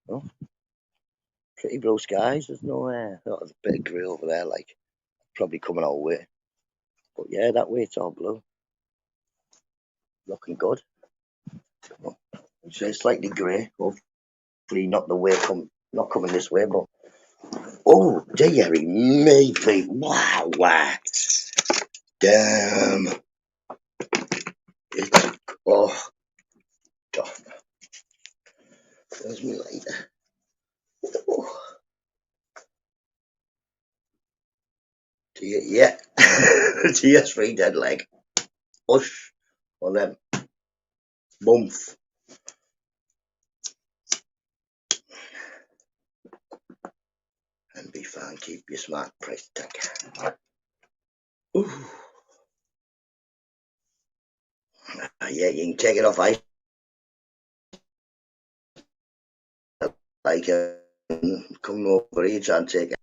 Oh, pretty blue skies. There's no air. Oh, there's a bit of grey over there, like probably coming our way. But yeah, that way it's all blue. Looking good. Oh, it's slightly grey. Hopefully not the way not coming this way, but oh, dearie me, people. Wow. Damn. It's oh, God. Where's me later? Oh, yeah. TS3 dead leg. Push. Well then, bump. And be fine. Keep your smart price tag. Ooh. Yeah, you can take it off ice like Coming over here trying to take it.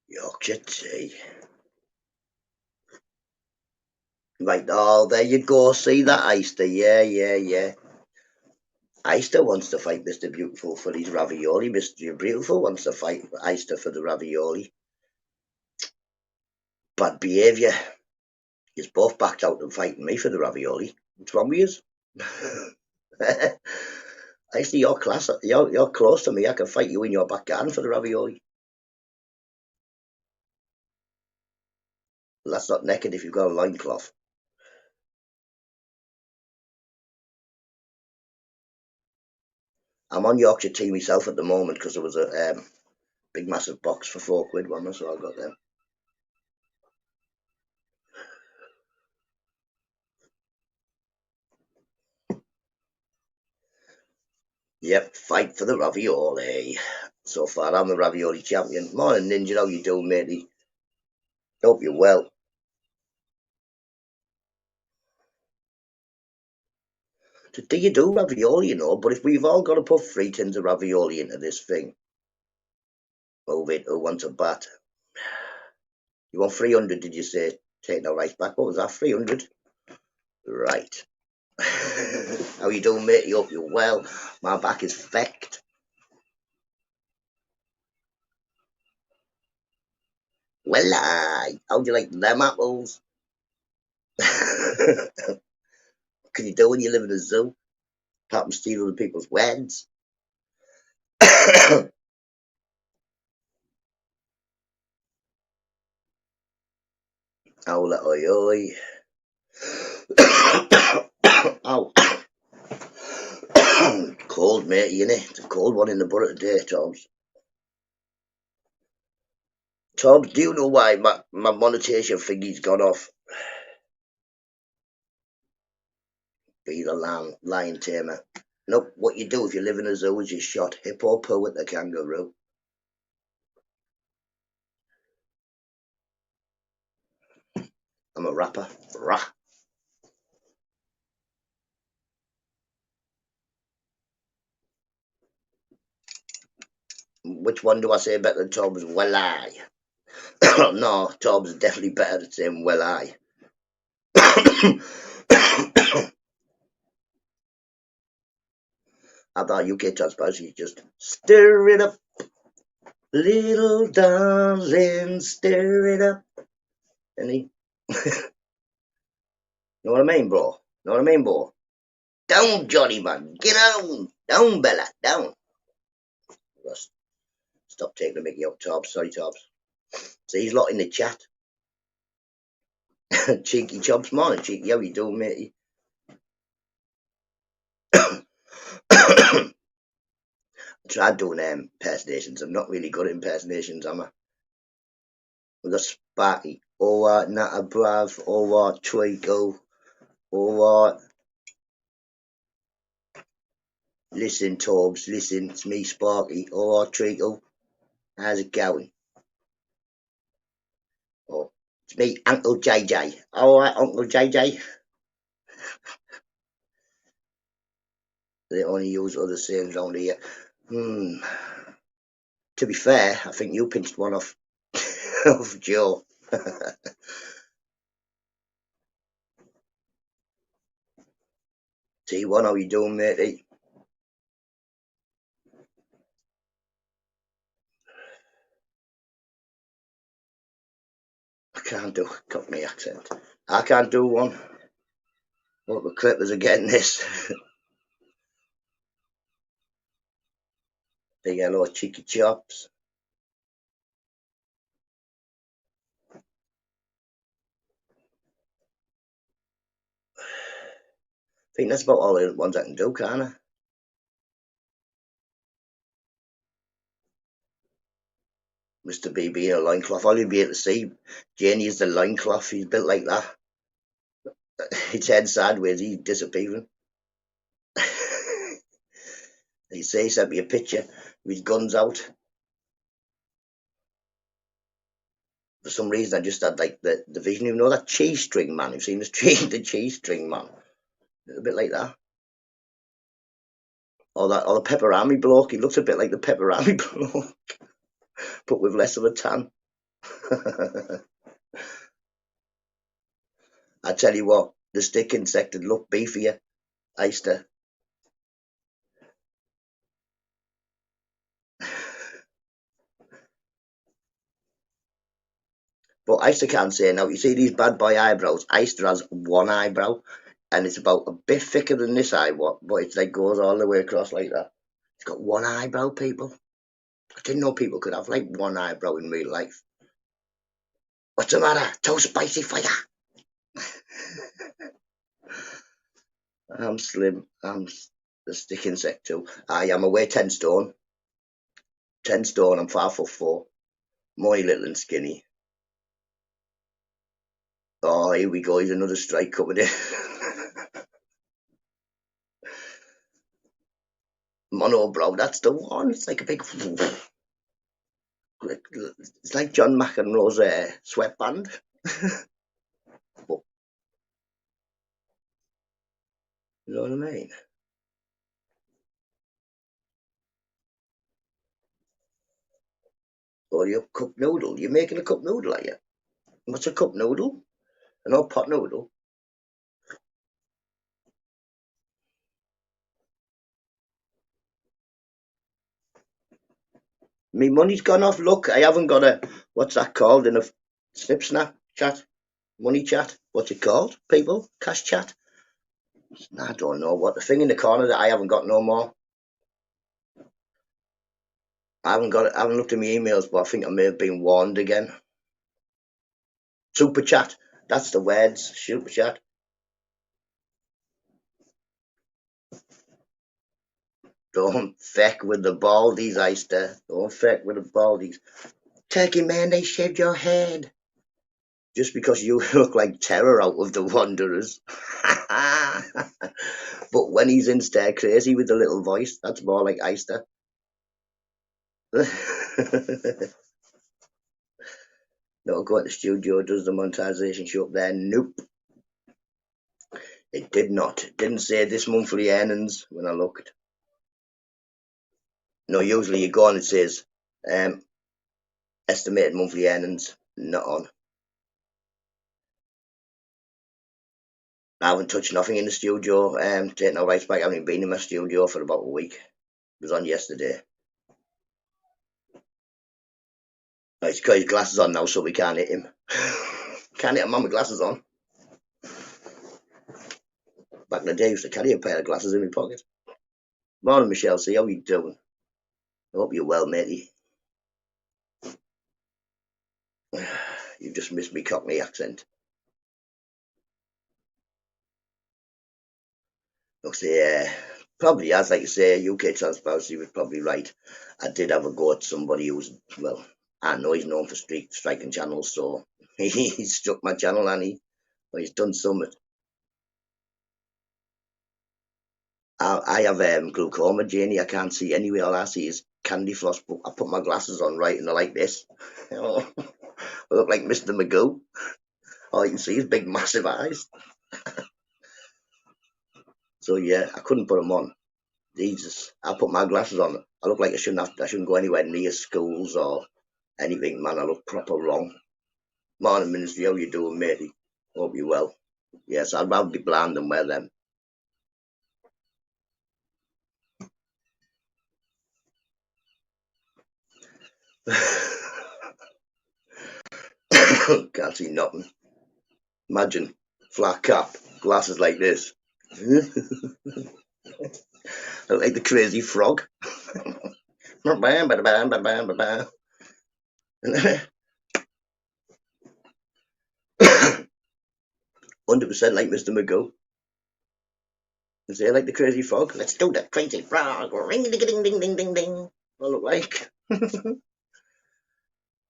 Yorkshire tea. Right, oh, there you go. See that, Easter? Yeah. Easter wants to fight Mr. Beautiful for his ravioli. Mr. Beautiful wants to fight Easter for the ravioli. Bad behaviour. You're both backed out and fighting me for the ravioli. What's wrong with you? Easter, you're close to me. I can fight you in your back garden for the ravioli. Well, that's not naked if you've got a loincloth. I'm on Yorkshire tea myself at the moment because there was a big massive box for £4, wasn't there? So I got them. Yep, fight for the ravioli. So far, I'm the ravioli champion. Morning, Ninja. How you doing, matey? Hope you're well. Do you do ravioli, you know? But if we've all got to put 3 tins of ravioli into this thing, move it. Who wants a bat? You want 300, did you say? Take the rice back. What was that, 300? Right. How you doing, matey? Hope you're well. My back is fecked. Well, how'd you like them apples? Can you do when you live in a zoo? Apart from steal other people's weds. Owla oi oi. Ow. Cold, mate, innit? It's a cold one in the butt today, Toms. Toms, do you know why my monetization thingy's gone off? Be the lion tamer. Nope, what you do if you live in a zoo is you shot hippo poo at the kangaroo. I'm a rapper. Rah. Which one do I say better than Toms? Well, I. No, Toms is definitely better than saying well, I. I thought UK transparency just stir it up, little darling, stir it up. Any? Know what I mean, bro? Know what I mean, bro? Down, Johnny, man. Get down. Down, Bella. Down. Stop taking the mickey out, Tobbs. Sorry, Tobbs. See, he's lot in the chat. Cheeky Chobs, morning, Cheeky. How you doing, matey? I tried doing impersonations. I'm not really good at impersonations, am I? We got Sparky. Oh, Nutta Brav. Oh, Trico. Oh, listen, Tobbs. Listen, it's me, Sparky. Oh, Trico. How's it going? Oh, it's me, Uncle JJ. All right, Uncle JJ. They only use other sayings on here. To be fair, I think you pinched one off of Joe. T1, how you doing, matey? I can't do a Cockney accent. I can't do one. Look, the Clippers are getting this. Big hello, cheeky chops. I think that's about all the ones I can do, can't I? Mr. BB in a loincloth. All you'll be able to see, Janie is the loincloth. He's built like that. His head sideways, he's disappearing. He sent me a picture with his guns out. For some reason, I just had like the vision. You know that cheese string man? You've seen the cheese string man? A bit like that. Or the pepperami bloke. He looks a bit like the pepperami bloke, but with less of a tan. I tell you what, the stick insect would look beefier. Oyster. But Oyster can't say now. You see these bad boy eyebrows? Oyster has one eyebrow, and it's about a bit thicker than this eyebrow, but it's like goes all the way across like that. It's got one eyebrow, people. I didn't know people could have like one eyebrow in real life. What's the matter? Too spicy for ya? I'm slim. I'm the stick insect too. I am. I weigh 10 stone. 10 stone. I'm 5'4". More little and skinny. Oh, here we go. Here's another strike coming in. Monobrow, that's the one. It's like a big. It's like John McEnroe's sweatband. But, you know what I mean? Or your cup noodle. You're making a cup noodle, are you? What's a cup noodle? An old pot noodle? Me money's gone off. Look, I haven't got a. What's that called in a snip snap chat? Money chat? What's it called? People? Cash chat? I don't know. What the thing in the corner that I haven't got no more? I haven't got it. I haven't looked at my emails, but I think I may have been warned again. Super chat. That's the words. Super chat. Don't feck with the baldies, Oyster. Don't feck with the baldies. Turkey man, they shaved your head. Just because you look like Terror out of the Wanderers. But when he's in stir crazy with the little voice, that's more like Oyster. No, go to the studio, does the monetization show up there? Nope. It did not. It didn't say this monthly earnings when I looked. No, usually you go on, it says estimated monthly earnings, not on. I haven't touched nothing in the studio. Taking no rights back. I haven't even been in my studio for about a week. It was on yesterday. Oh, he's got his glasses on now, so we can't hit him. Can't hit him on with glasses on. Back in the day, I used to carry a pair of glasses in my pocket. Morning, Michelle. See how you doing? I hope you're well, matey. You just missed me Cockney accent. Look, probably as like you say, UK transparency was probably right. I did have a go at somebody who was, well, I know he's known for striking channels, so he struck my channel and he's done something. I have glaucoma, Janie. I can't see anywhere. All I see is candy floss. But I put my glasses on right, and they're like this. I look like Mr. Magoo. All you can see is big, massive eyes. So yeah, I couldn't put them on. Jesus, I put my glasses on. I look like I shouldn't go anywhere near schools or anything, man. I look proper wrong. Morning, Ministry. How you doing, matey? Hope you well. Yes, I'd rather be blind than wear them. Can't see nothing. Imagine flat cap, glasses like this. Like the crazy frog. 100% like Mr. Magoo. Is they like the crazy frog? Let's do the crazy frog. Ring ding ding ding ding ding ding. I look like.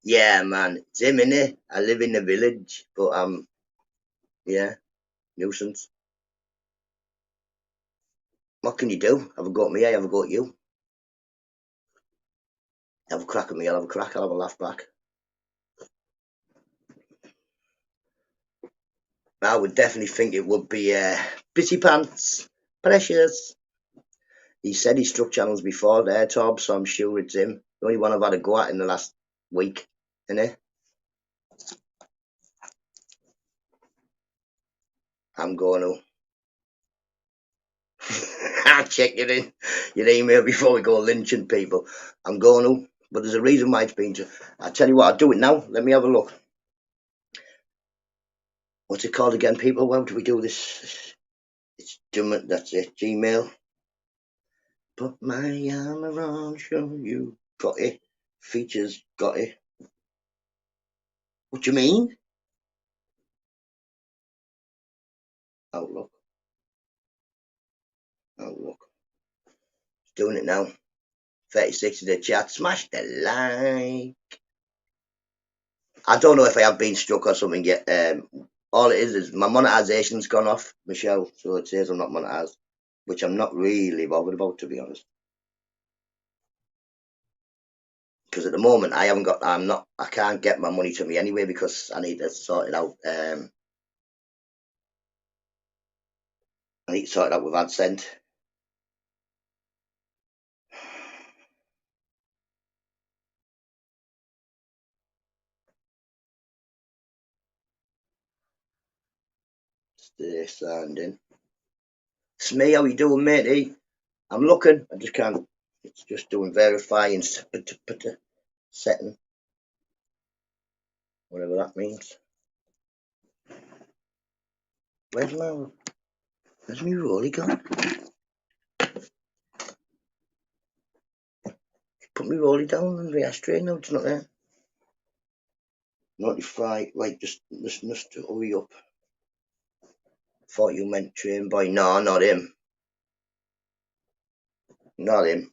Yeah, man. It's him, innit? I live in the village, but yeah, nuisance. What can you do? Have a go at me, I have a go at you. Have a crack at me, I'll have a crack, I'll have a laugh back. I would definitely think it would be Bitty Pants. Precious. He said he struck channels before there, Tob, so I'm sure it's him. The only one I've had a go at in the last week, innit? I'm going to. I'll check your email before we go lynching people. I'm going to, but there's a reason why it's been to. I'll tell you what, I'll do it now. Let me have a look. What's it called again, people? How do we do this? It's doing that's it. Gmail. Put my arm around, show you. Got it. Features, got it. What do you mean? Outlook. Outlook. It's doing it now. 36 in the chat. Smash the like. I don't know if I have been struck or something yet. All it is my monetization's gone off, Michelle, so it says I'm not monetized, which I'm not really bothered about, to be honest. Because at the moment I can't get my money to me anyway because I need to sort it out. I need to sort it out with AdSense. Stay signed in. Smee, how you doing, matey? I'm looking. I just can't. It's just doing verifying setting, whatever that means. Where's me rolly gone? Put me rolly down in the ashtray. No, it's not there. Notify. Right, just hurry up. Thought you meant train boy. No, not him. Not him.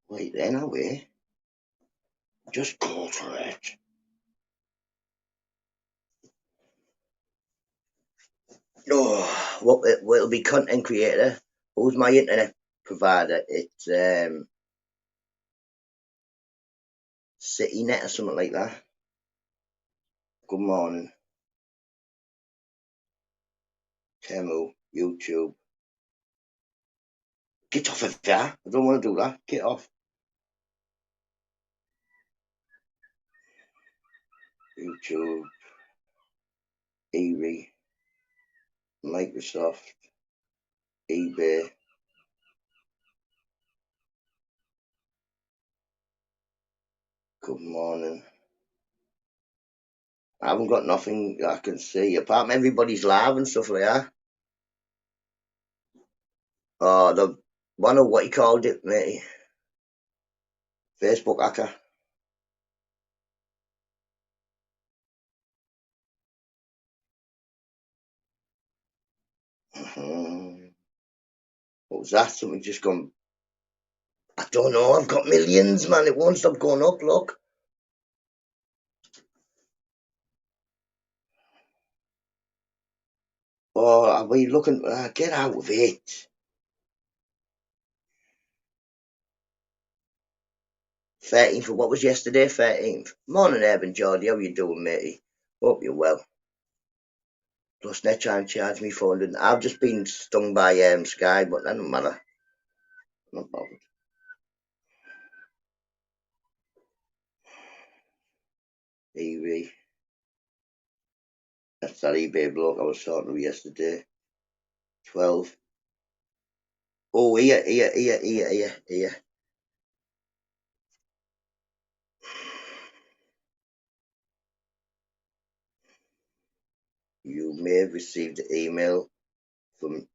Wait, then are we? Just go for it. Oh, what it'll be content creator. Who's my internet provider? It's CityNet or something like that. Good morning. Temu, YouTube. Get off of that. I don't want to do that. Get off. YouTube. Erie. Microsoft. eBay. Good morning. I haven't got nothing I can see apart from everybody's live and stuff like that. Oh, the one of what he called it, mate. Facebook hacker. What was that? Something just gone. I don't know. I've got millions, man. It won't stop going up. Look. Oh, are we looking? Get out of it. 13th. What was yesterday? 13th. Morning, Evan Geordie. How you doing, matey? Hope you're well. Plus, net trying to charge me 400. I've just been stung by Sky, but that doesn't matter. I'm not bothered. eBay. That's that eBay bloke I was talking to yesterday. 12. Oh, here. You may have received an email from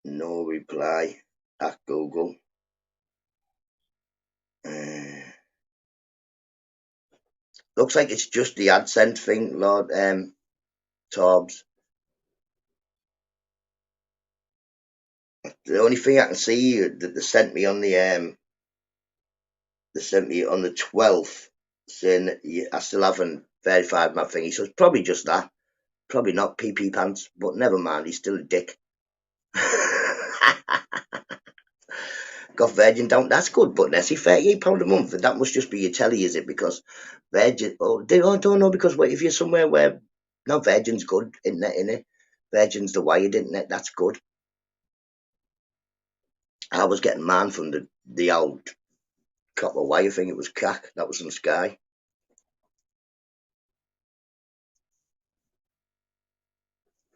no reply at Google. Looks like it's just the AdSense thing, Lord Torbs. The only thing I can see that they sent me on the 12th saying that I still haven't verified my thingy, so it's probably just that. Probably not PP pants, but never mind, he's still a dick. Got Virgin down. That's good, but Nessie, £38 a month. That must just be your telly, is it? Because Virgin. Oh, I don't know. Because if you're somewhere where no Virgin's good internet in it, Virgin's the wired internet. That's good. I was getting mine from the old copper wire thing. It was cack. That was from Sky.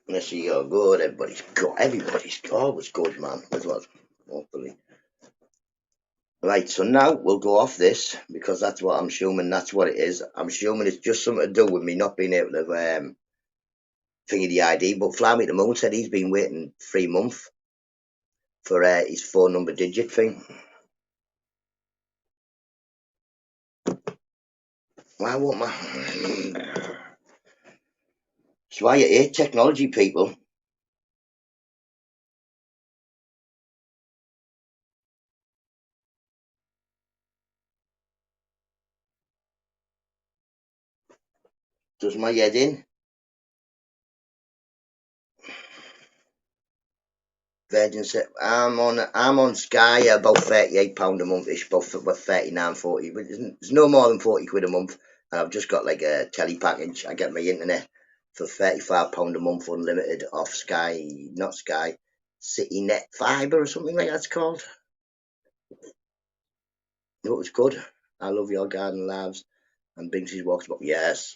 Nessie, you're good. Everybody's always good, man. As well, hopefully. Right, so now we'll go off this because that's what I'm assuming. That's what it is. I'm assuming it's just something to do with me not being able to thingy the ID. But Fly Me to the Moon said he's been waiting 3 months for his phone number digit thing. Why won't my? It's why you hate technology, people. Does my head in? Virgin said I'm on Sky about £38 a month ish, about 39, 40. But it's no more than 40 quid a month. And I've just got like a telly package. I get my internet for £35 a month unlimited off Sky, not Sky, City Net Fibre or something like that's called. It was good. I love your garden labs. And Binksy's walks about yes.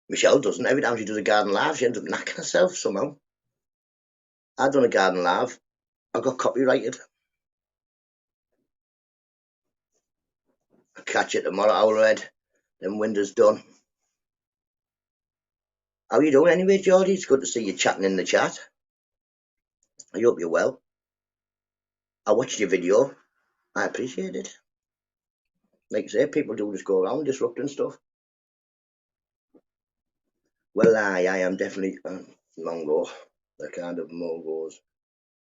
Michelle doesn't. Every time she does a garden live, she ends up knacking herself somehow. I done a garden live. I got copyrighted. I'll catch it tomorrow, Owlred. Them windows done. How you doing anyway, Geordie? It's good to see you chatting in the chat. I hope you're well. I watched your video. I appreciate it. Like I say, people do just go around disrupting stuff. Well, I am definitely Mongo, the kind of Mongos.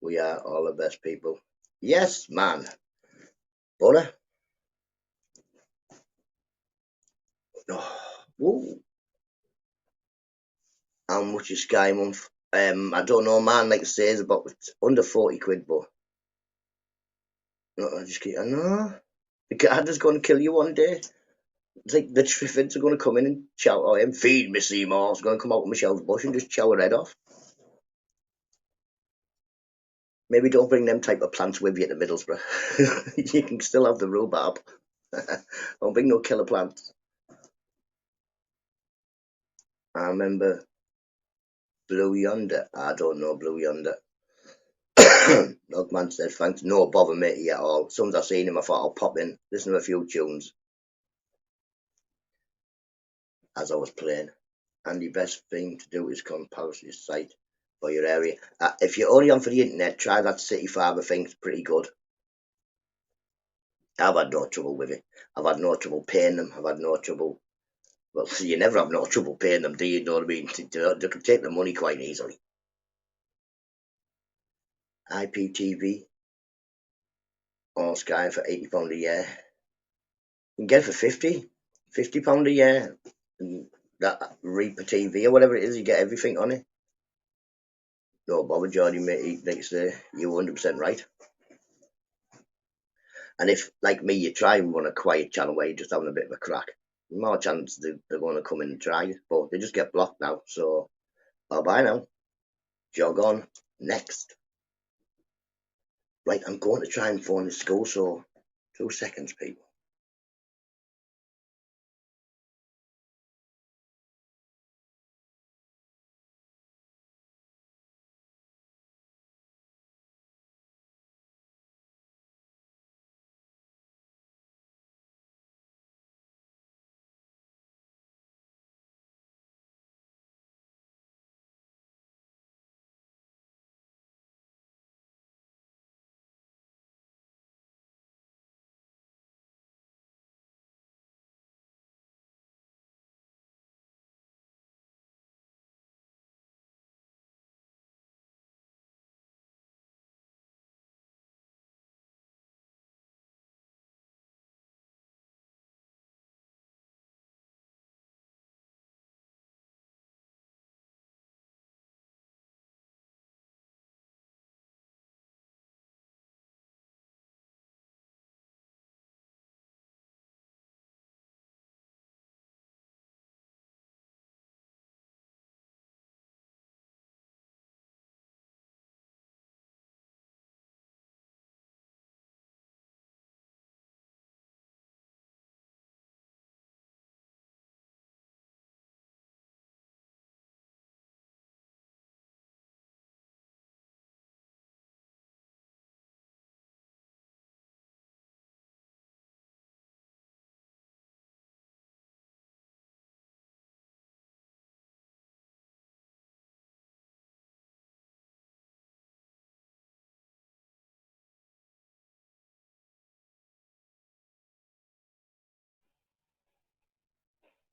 We are all the best people. Yes, man. Butter. Oh, how much is Sky month? I don't know, man. Like I say, it's about under 40 quid, but no, I know. The card is going to kill you one day. It's like the Triffids are going to come in and shout at him, feed me Seymour. It's going to come out of Michelle's bush and just chow her head off. Maybe don't bring them type of plants with you to Middlesbrough. You can still have the rhubarb. Don't bring no killer plants. I remember Blue Yonder. I don't know Blue Yonder. Dogman said, thanks. No bother matey at all. As soon as I seen him, I thought I'll pop in, listen to a few tunes as I was playing. And the best thing to do is compose your site for your area. If you're only on for the internet, try that City Fibre thing. It's pretty good. I've had no trouble with it. I've had no trouble paying them. I've had no trouble. Well, you never have no trouble paying them, do you? Know what I mean? They can take the money quite easily. IPTV or Sky for £80 a year. You can get it for £50 a year. And that Reaper TV or whatever it is, you get everything on it. No bother, Johnny, mate. Like I say, you're 100% right. And if, like me, you try and run a quiet channel where you're just having a bit of a crack, more chance they're going to come in and try it. But they just get blocked now. So, bye-bye now. Jog on. Next. Right, I'm going to try and phone the school, so 2 seconds, people.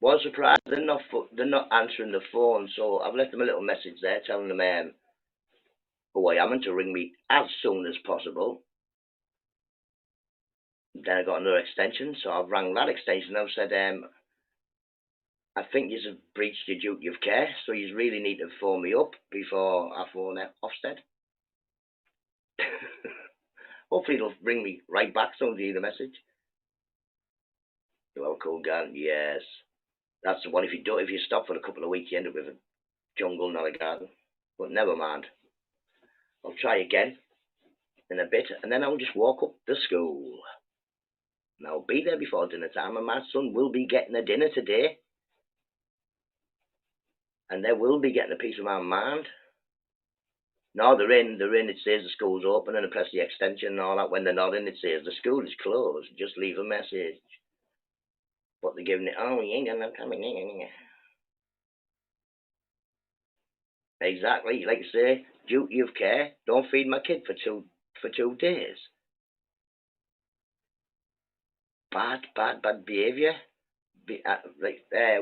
Was surprised they're not answering the phone, so I've left them a little message there telling them who I am and to ring me as soon as possible. Then I got another extension, so I've rang that extension. I've said, I think you've breached your duty of care, so you really need to phone me up before I phone Ofsted. Hopefully it'll bring me right back, somebody the message. You have a cool garden? Yes. That's the one. If you stop for a couple of weeks, you end up with a jungle, not a garden. But never mind. I'll try again in a bit, and then I'll just walk up to school. And I'll be there before dinner time, and my son will be getting a dinner today. And they will be getting a piece of my mind. No, they're in. It says the school's open, and I press the extension and all that. When they're not in, it says the school is closed. Just leave a message. But they're giving it, oh, you ain't gonna come in. Exactly, like I say, duty of care. Don't feed my kid for 2 days. Bad behaviour.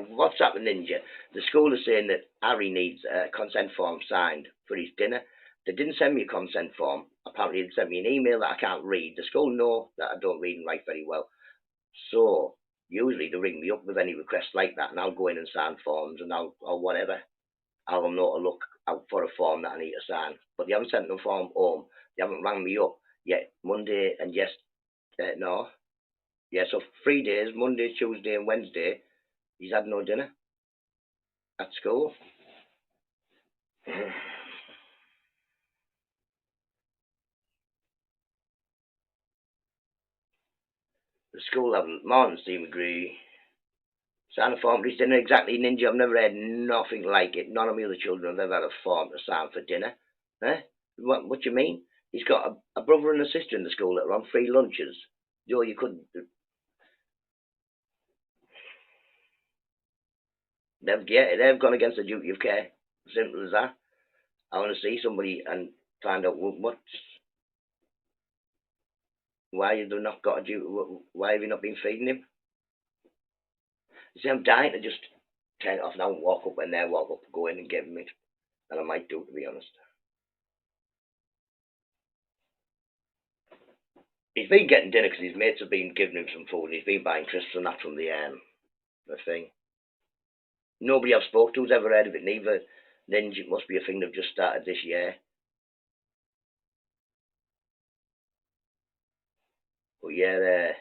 What's happening, Ninja? The school is saying that Harry needs a consent form signed for his dinner. They didn't send me a consent form. Apparently, they sent me an email that I can't read. The school know that I don't read and write very well. So, usually they ring me up with any requests like that, and I'll go in and sign forms or whatever. I'll know to look out for a form that I need to sign. But they haven't sent no form home. They haven't rang me up yet. Monday and no. Yeah, so 3 days, Monday, Tuesday and Wednesday, he's had no dinner at school. The school haven't, morning Steve agree. Sign a form for his dinner, exactly, Ninja. I've never had nothing like it. None of my other children have ever had a form to sign for dinner. Eh? What do you mean? He's got a brother and a sister in the school that are on free lunches. Joe, you couldn't. They've gone against the duty of care. Simple as that. I want to see somebody and find out why you've not got a duty. Why have you not been feeding him? You see, I'm dying to just turn it off now and walk up when they walk up, go in and give him it. And I might do, to be honest. He's been getting dinner because his mates have been giving him some food. And he's been buying crisps and that from the thing. Nobody I've spoke to's ever heard of it, neither. Then it must be a thing they've just started this year. But yeah,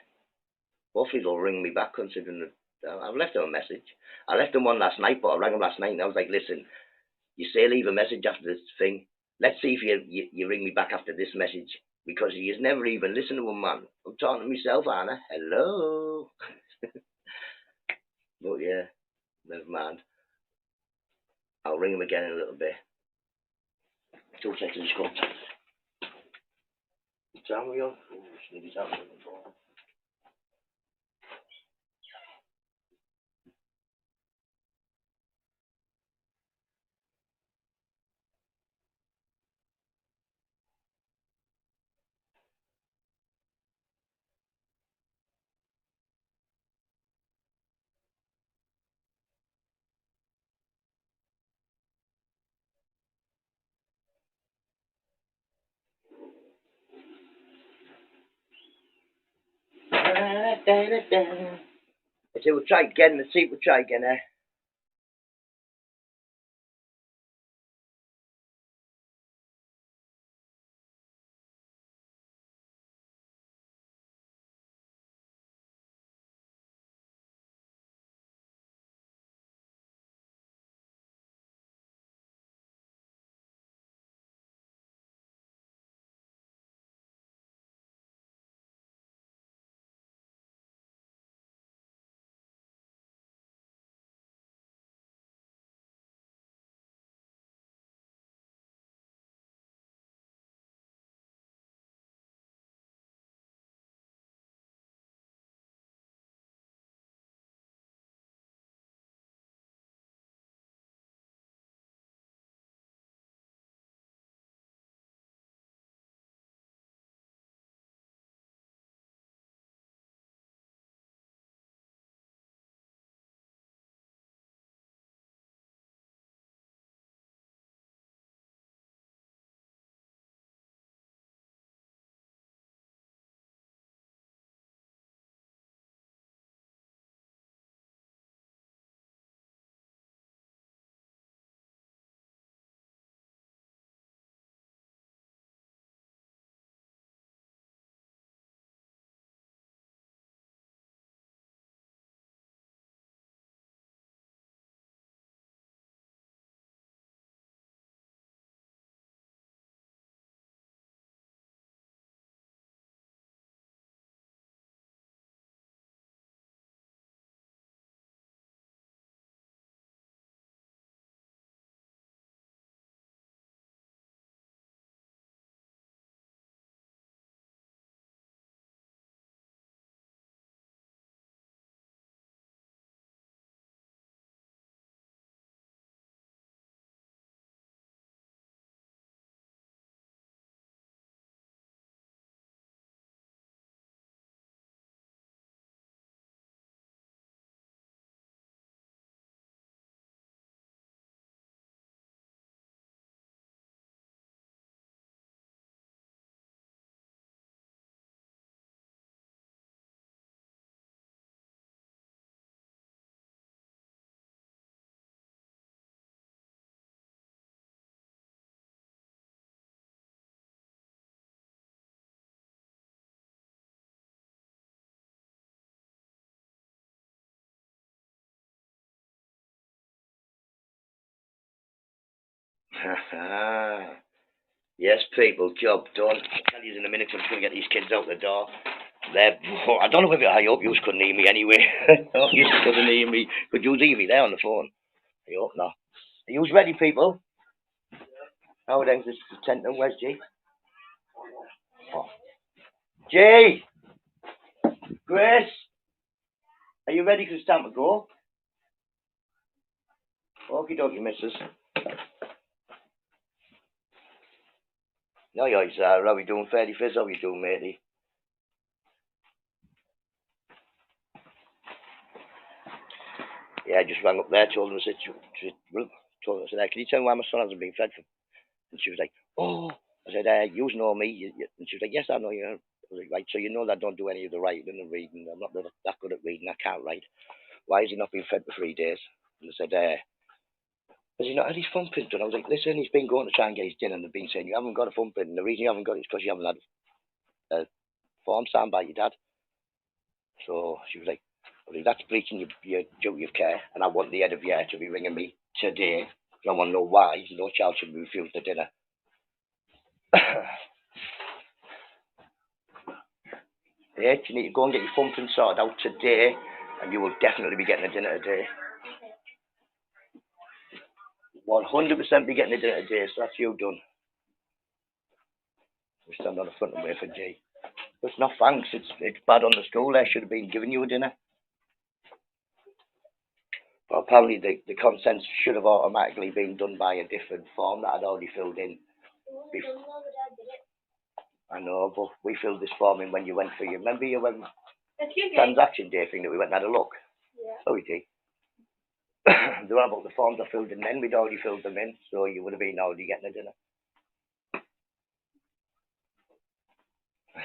hopefully they'll ring me back, considering that I've left them a message. I left them one last night, but I rang them last night and I was like, listen, you say leave a message after this thing. Let's see if you ring me back after this message. Because he's never even listened to a man. I'm talking to myself, Anna. Hello. But yeah, never mind. I'll ring him again in a little bit. 2 seconds, come. What time are we on? Oh, sneaky time. I say we'll try again. Let's see, we'll try again, eh? Yes, people, job done. I'll tell you in a minute. I'm just going to get these kids out the door. I don't know if I hope you couldn't hear me anyway. I hope you couldn't hear me. Could you hear me there on the phone? I hope not. Are you ready, people? How are things? This is 10 and where's G? Oh. G! Grace! Are you ready? Because it's time to go. Okie dokie, missus. No, you're how are we doing, Fairly Fizz? How are you doing, matey? Yeah, I just rang up there, told him, I said, I said, can you tell me why my son hasn't been fed for? And she was like, oh, I said, you know me. And she was like, yes, I know you. I was like, right, so you know that I don't do any of the writing and reading. I'm not that good at reading. I can't write. Why has he not been fed for 3 days? And I said, has he not had his thumping done? I was like, listen, he's been going to try and get his dinner and they've been saying, you haven't got a thumping. And the reason you haven't got it is because you haven't had a form signed by your dad. So she was like, that's breaching your duty of care, and I want the head of year to be ringing me today. I want to know why no child should be refused the dinner. Yeah, you need to go and get your thumping sorted out today, and you will definitely be getting a dinner today. 100% be getting a dinner today, so that's you done. We stand on the front and wait for G. But it's not thanks, it's bad on the school. They should have been giving you a dinner. But apparently the consent should have automatically been done by a different form that I'd already filled in. I know, but we filled this form in when you went for your, remember your transaction day thing that we went and had a look? Yeah. Oh, we did. The one about the forms I filled in then, we'd already filled them in, so you would have been already getting a dinner.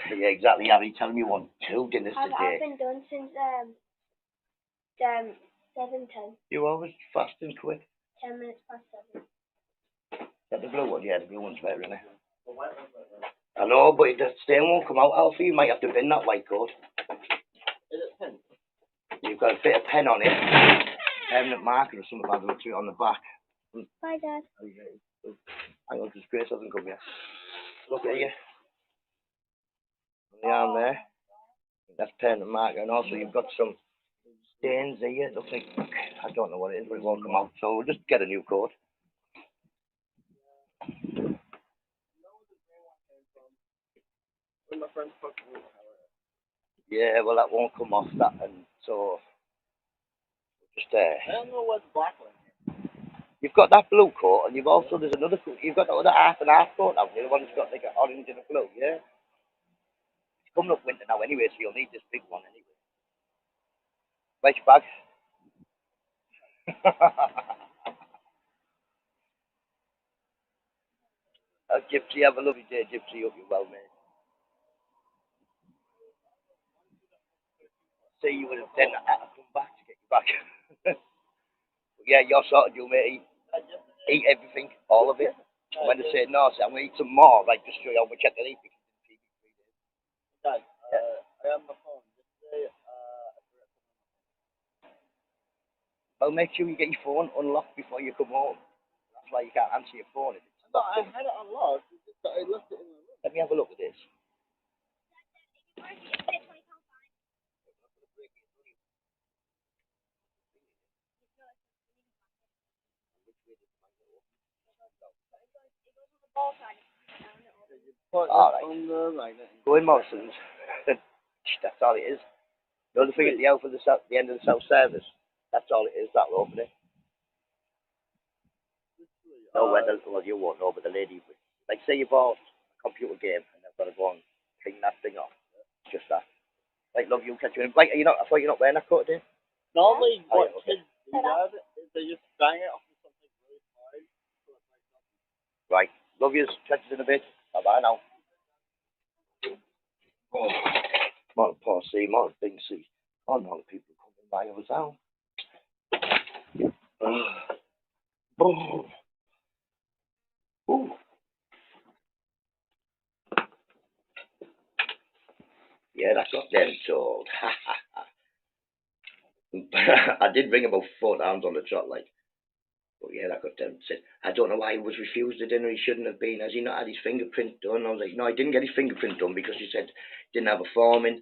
Yeah, exactly. I've been telling you want 2 dinners today. I've been done since 7:10. You always fast and quick. 10 minutes past 7. Is that the blue one? Yeah, the blue one's better, isn't it? I know, but the stain won't come out, Alfie. You might have to bin that white coat. Is it pen? You've got a bit of pen on it. Permanent marker or something like that on the back. Bye, Dad. Hang on, because Grace hasn't come yet. Look at you. On the arm there. That's permanent marker. And also you've got some stains here. It looks like, I don't know what it is, but it won't come out. So we'll just get a new coat. Yeah, well, that won't come off that, and so just I don't know what's black one. You've got that blue coat, and you've also there's another coat. You've got the other half and half coat now. The one that's got like an orange and a blue. Yeah. It's coming up winter now anyway, so you'll need this big one anyway. Where's your bag? Gypsy, have a lovely day, Gypsy. Hope you're well, mate. See you would have then I come back to get you back. Yeah, you're sorted, you mate. Eat everything, all of it. And when they say no, I say I'm gonna eat some more, like just show you how much I can eat. Dad, I have my phone. Well, make sure you get your phone unlocked before you come home. That's why you can't answer your phone. No, I had it unlocked. I left it in the room. Let me have a look at this. All right. Go in Morrison's. That's all it is. The other thing at the end of the south service. That's all it is. That'll open it. No, well, you won't know, but the lady, like, say you bought a computer game and they've got to go and clean that thing off. Just that. Like, love you, catch you in. Like, are you not? I thought you're not wearing that coat, do you? Normally, what kids do is they just bang it off with something really hard. Right. Love yous. Catch you in a bit. Bye bye now. Oh, more poor C, more big C. Oh no, people coming by over town. Oh. Oh. Yeah, that's what they're told. I did ring about 4 times on the trot, like. But yeah, that got said. I don't know why he was refused the dinner. He shouldn't have been. Has he not had his fingerprint done? I was like, no, he didn't get his fingerprint done because he said he didn't have a form in.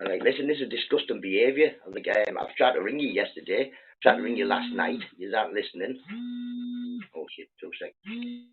I'm like, listen, this is disgusting behaviour. I'm like, I've tried to ring you yesterday. Tried to ring you last night. You aren't listening. Oh shit, 2 seconds.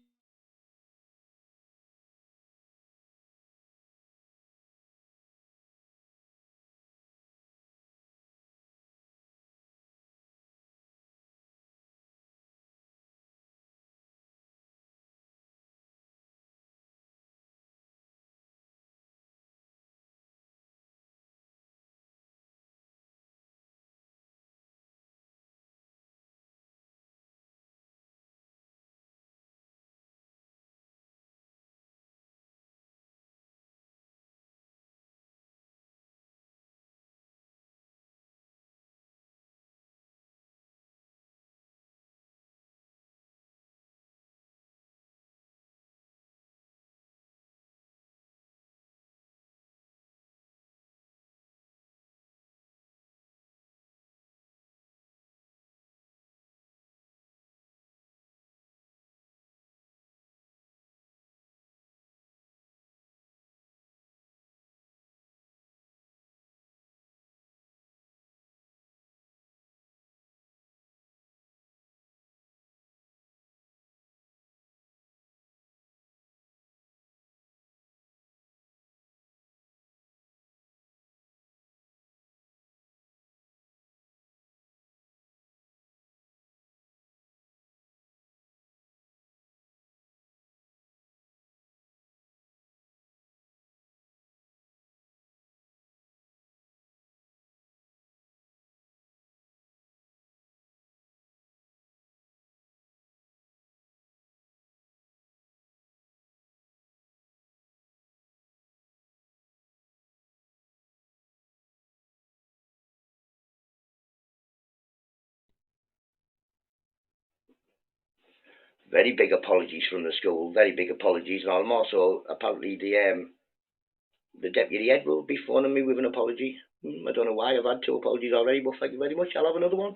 Very big apologies from the school. Very big apologies. And I'm also apparently the deputy head will be phoning me with an apology. I don't know why. I've had 2 apologies already, but thank you very much. I'll have another one.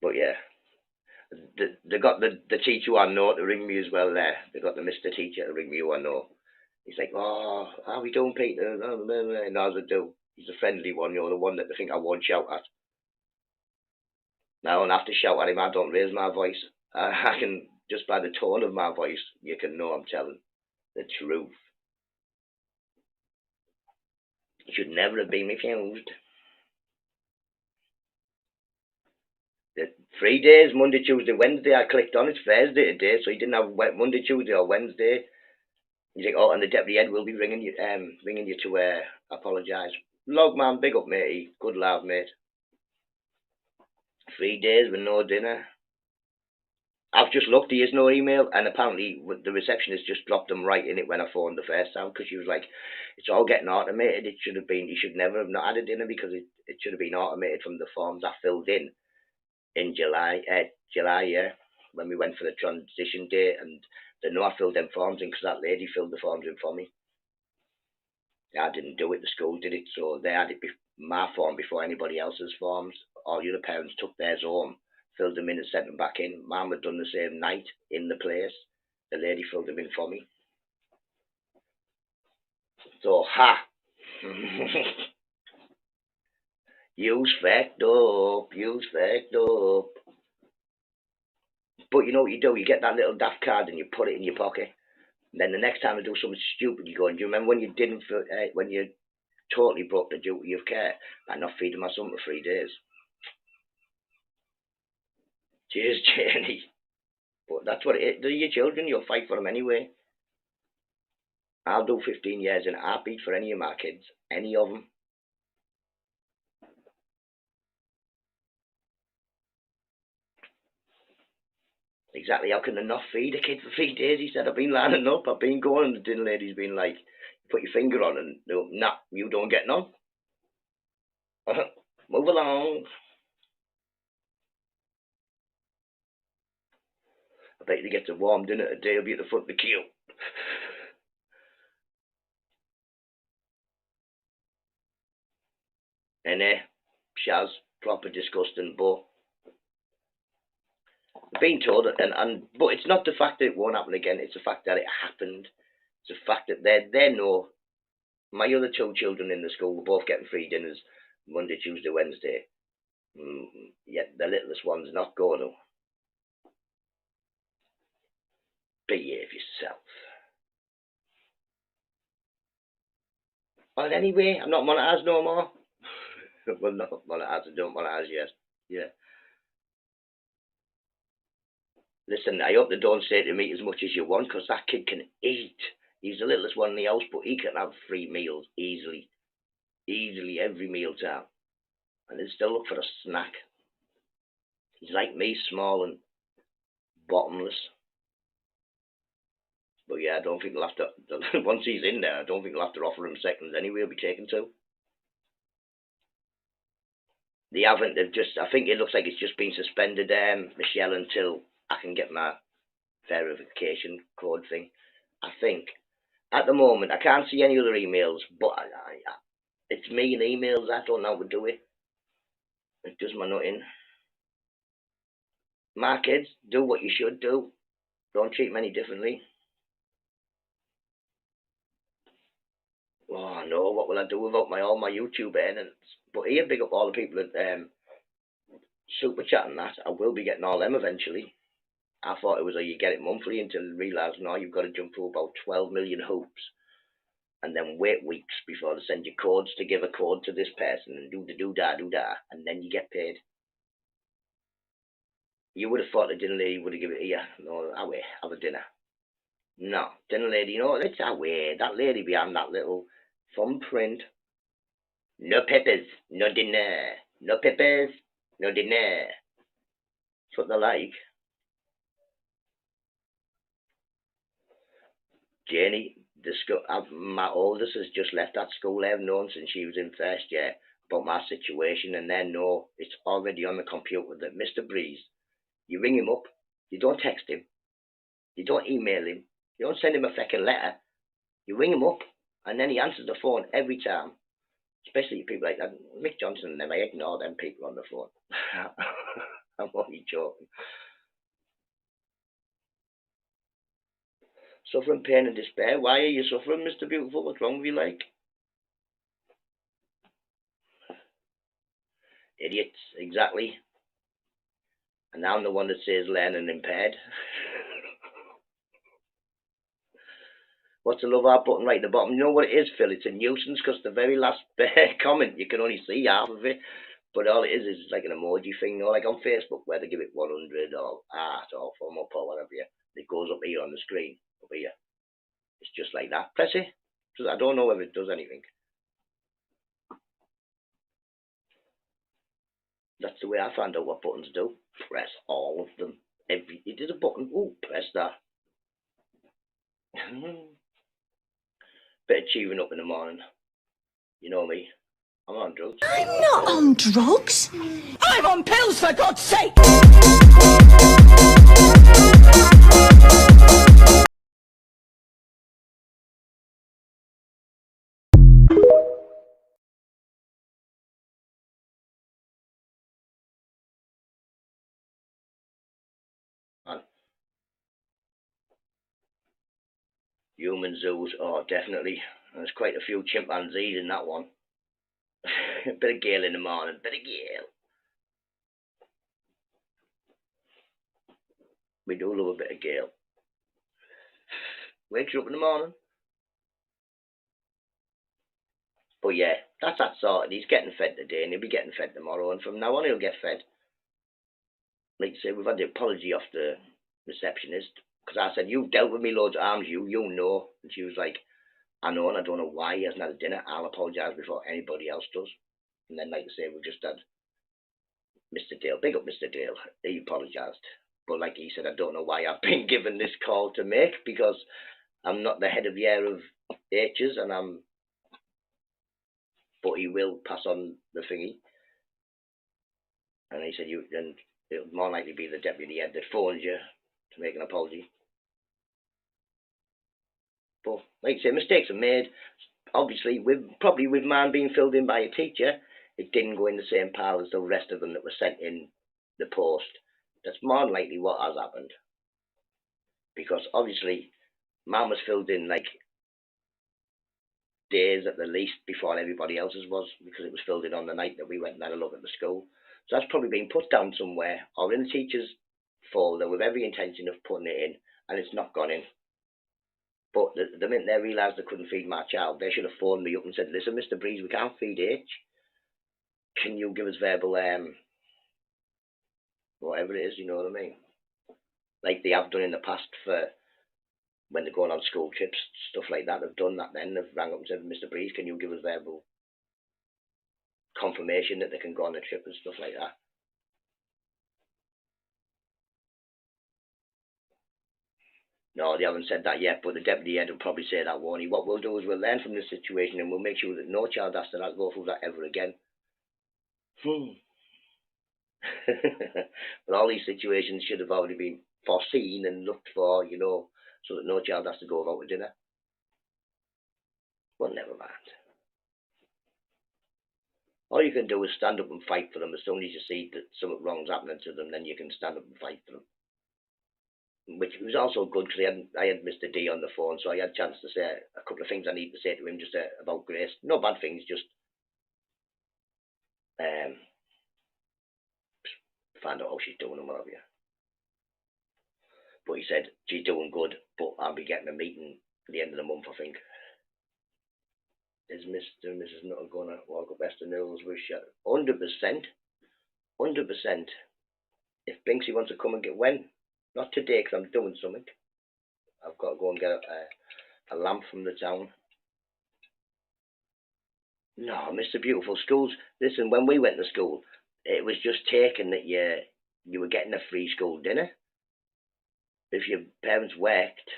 But yeah, they got the teacher who I know to ring me as well there. They got the Mr. Teacher to ring me who I know. He's like, oh, how we doing, Peter? And as I do. He's a friendly one, the one that they think I won't shout at. Now I don't have to shout at him. I don't raise my voice. I can, just by the tone of my voice, you can know I'm telling the truth. It should never have been refused. The 3 days, Monday, Tuesday, Wednesday, I clicked on. It's Thursday today, so he didn't have Monday, Tuesday, or Wednesday. He's like, oh, and the deputy head will be ringing you to apologise. Log man, big up, matey. Good lad, mate. 3 days with no dinner. I've just looked, he has no email, and apparently the receptionist just dropped them right in it when I phoned the first time, because she was like, it's all getting automated. It should have been, you should never have not had a dinner, because it should have been automated from the forms I filled in July, yeah, when we went for the transition day, and they know I filled them forms in because that lady filled the forms in for me. I didn't do it, the school did it, so they had it my form before anybody else's forms. All the other parents took theirs home, filled them in and sent them back in. Mum had done the same night in the place. The lady filled them in for me. So, ha! You's fact up, you's fact up. But you know what you do? You get that little daft card and you put it in your pocket. And then the next time I do something stupid, you go, and do you remember when you didn't, when you totally broke the duty of care by not feeding my son for 3 days? Cheers, Jenny. But that's what it is. They're your children. You'll fight for them anyway. I'll do 15 years in a heartbeat for any of my kids. Any of them. Exactly. How can they not feed a kid for 3 days? He said, I've been lining up. I've been going. And the dinner lady's been like, put your finger on and no, nah, you don't get none. Move along. I bet you get a warm dinner today. I'll be at the front of the queue. And Shaz, proper disgusting, but being told, but it's not the fact that it won't happen again, it's the fact that it happened. It's the fact that they know. My other two children in the school were both getting free dinners Monday, Tuesday, Wednesday. Yet the littlest one's not going to. Behave yourself. Well, anyway, I'm not monetized no more. Well, not monetized, I don't monetize yet. Yeah. Listen, I hope they don't say to me as much as you want, because that kid can eat. He's the littlest one in the house, but he can have 3 meals easily. Easily every meal time. And he'll still look for a snack. He's like me, small and bottomless. But yeah, I don't think they'll have to, once he's in there, I don't think they'll have to offer him seconds anyway, he'll be taken to. They haven't, they've just, I think it looks like it's just been suspended, Michelle, until I can get my verification code thing. I think, at the moment, I can't see any other emails, but it's me and emails, I don't know how to do it. It does my nothing. My kids, do what you should do. Don't treat them any differently. Oh no, what will I do without all my YouTube earnings? But here, big up all the people that super chat and that. I will be getting all them eventually. I thought it was you get it monthly until I realised no, you've got to jump through about 12 million hoops and then wait weeks before they send you codes to give a code to this person and do the do-da, and then you get paid. You would have thought the dinner lady would have given it here. No, away, have a dinner. No, dinner lady, no, it's away. That lady behind that little thumbprint. No peppers, no dinner. No peppers, no dinner. That's what they like. Janie, my oldest has just left that school. I've known since she was in first year about my situation, and then no, it's already on the computer that Mr. Breeze, you ring him up, you don't text him, you don't email him, you don't send him a fucking letter, you ring him up, and then he answers the phone every time. Especially people like that. Mick Johnson and them, I ignore them people on the phone. I'm only joking. Suffering pain and despair. Why are you suffering, Mr. Beautiful? What's wrong with you, like? Idiots, exactly. And I'm the one that says learning impaired. What's the love heart button right at the bottom? You know what it is, Phil? It's a nuisance because the very last comment, you can only see half of it. But all it is like an emoji thing, you know, like on Facebook where they give it 100 or art or thumb up or whatever. It goes up here on the screen, up here. It's just like that. Press it. I don't know if it does anything. That's the way I found out what buttons do. Press all of them. It is a button. Oh, press that. Bit of cheering up in the morning. You know me. I'm on drugs. I'm not on drugs. I'm on pills, for God's sake! Human zoos, oh, definitely. There's quite a few chimpanzees in that one. Bit of gale in the morning, bit of gale. We do love a bit of gale. Wakes you up in the morning. But yeah, that's that sorted. He's getting fed today and he'll be getting fed tomorrow, and from now on he'll get fed. Like I say, we've had the apology off the receptionist, because I said, you've dealt with me loads of times, you know. And she was like, I know, and I don't know why he hasn't had a dinner. I'll apologise before anybody else does. And then, like I say, we've just had Mr. Dale, big up Mr. Dale, he apologised. But like he said, I don't know why I've been given this call to make, because I'm not the head of year of H's, but he will pass on the thingy. And he said, and it'll more likely be the deputy head that phones you to make an apology. But like I say, mistakes are made. Obviously, probably with mine being filled in by a teacher, it didn't go in the same pile as the rest of them that were sent in the post. That's more than likely what has happened. Because obviously, mine was filled in like days at the least before everybody else's was, because it was filled in on the night that we went and had a look at the school. So that's probably been put down somewhere or in the teacher's folder with every intention of putting it in, and it's not gone in. But the minute they realised they couldn't feed my child, they should have phoned me up and said, "Listen, Mr. Breeze, we can't feed H. Can you give us verbal, whatever it is, you know what I mean? Like they have done in the past for when they're going on school trips, stuff like that. They've done that then. They've rang up and said, Mr. Breeze, can you give us verbal confirmation that they can go on a trip and stuff like that?" No, they haven't said that yet, but the deputy head will probably say that, won't he? What we'll do is we'll learn from this situation and we'll make sure that no child has to go through that ever again. But all these situations should have already been foreseen and looked for, you know, so that no child has to go out to dinner. Well, never mind. All you can do is stand up and fight for them. As soon as you see that something wrong's happening to them, then you can stand up and fight for them. Which was also good because I had Mr. D on the phone, so I had a chance to say a couple of things I need to say to him just about Grace. No bad things, just find out how she's doing and what have you. But he said she's doing good, but I'll be getting a meeting at the end of the month, I think. Is Mr. and Mrs. Nutter gonna walk up Esther Newell's with you? 100%. 100%. If Binksy wants to come and get when? Not today, because I'm doing something. I've got to go and get a lamp from the town. No, Mr. Beautiful, schools. Listen, when we went to school, it was just taken that you were getting a free school dinner. If your parents worked,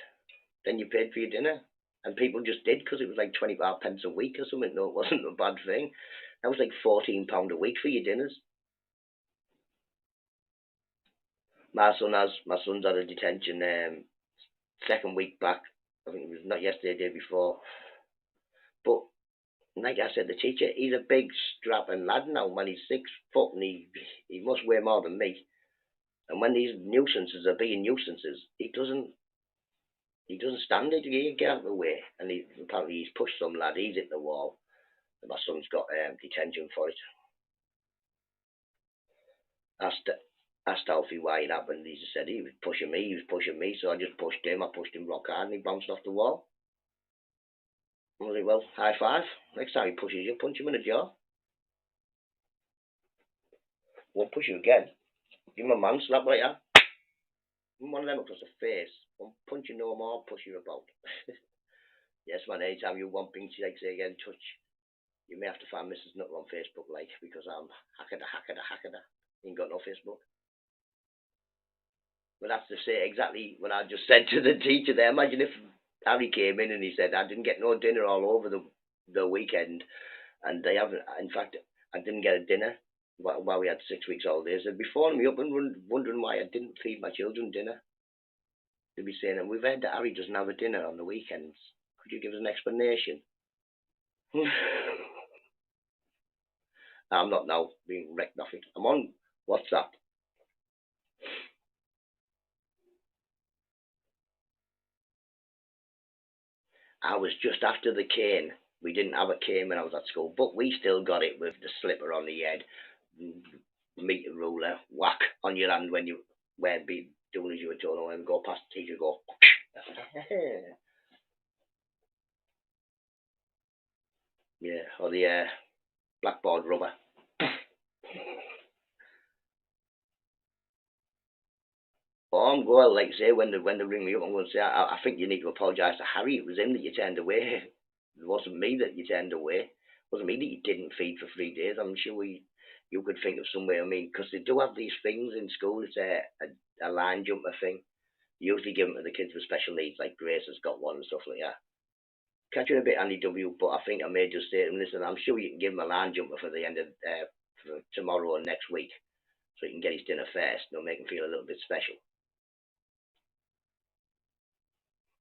then you paid for your dinner. And people just did because it was like 25 pence a week or something. No, it wasn't a bad thing. That was like £14 a week for your dinners. My son's had a detention second week back. I think it was not yesterday, the day before. But like I said, the teacher, he's a big strapping lad now, man. He's 6 foot and he must weigh more than me. And when these nuisances are being nuisances, he doesn't stand it. He get out of the way. And apparently he's pushed some lad. He's hit the wall. And my son's got detention for it. Asked Alfie why it happened. He just said he was pushing me, so I just pushed him. I pushed him rock hard and he bounced off the wall. I was like, well, high five. Next time he pushes you, punch him in the jaw. Won't push you again. Give him a man slap like that. One of them across the face. Won't punch you no more, push you about. Yes, man, anytime you want things like say get in touch, you may have to find Mrs. Nutter on Facebook, like, because I'm hackada. Ain't got no Facebook. But that's to say exactly what I just said to the teacher there. Imagine if Harry came in and he said, I didn't get no dinner all over the weekend, and they haven't. In fact, I didn't get a dinner while we had 6 weeks holidays. They'd be phoning me up and wondering why I didn't feed my children dinner. They'd be saying, we've heard that Harry doesn't have a dinner on the weekends. Could you give us an explanation? I'm not now being wrecked off it. I'm on WhatsApp. I was just after the cane. We didn't have a cane when I was at school, but we still got it with the slipper on the head, meter ruler, whack on your hand when you weren't be doing as you were told, and go past the teacher, go. Yeah, or the blackboard rubber. Oh, I'm going, like say, when they ring me up, I'm going to say, I think you need to apologise to Harry. It was him that you turned away. It wasn't me that you turned away. It wasn't me that you didn't feed for 3 days. I'm sure you could think of some way. I mean, because they do have these things in school. It's a line jumper thing. They usually give them to the kids with special needs, like Grace has got one and stuff like that. Catch you a bit, Andy W, but I think I may just say to him, listen, I'm sure you can give him a line jumper for the end of for tomorrow or next week, so he can get his dinner first. It'll make him feel a little bit special.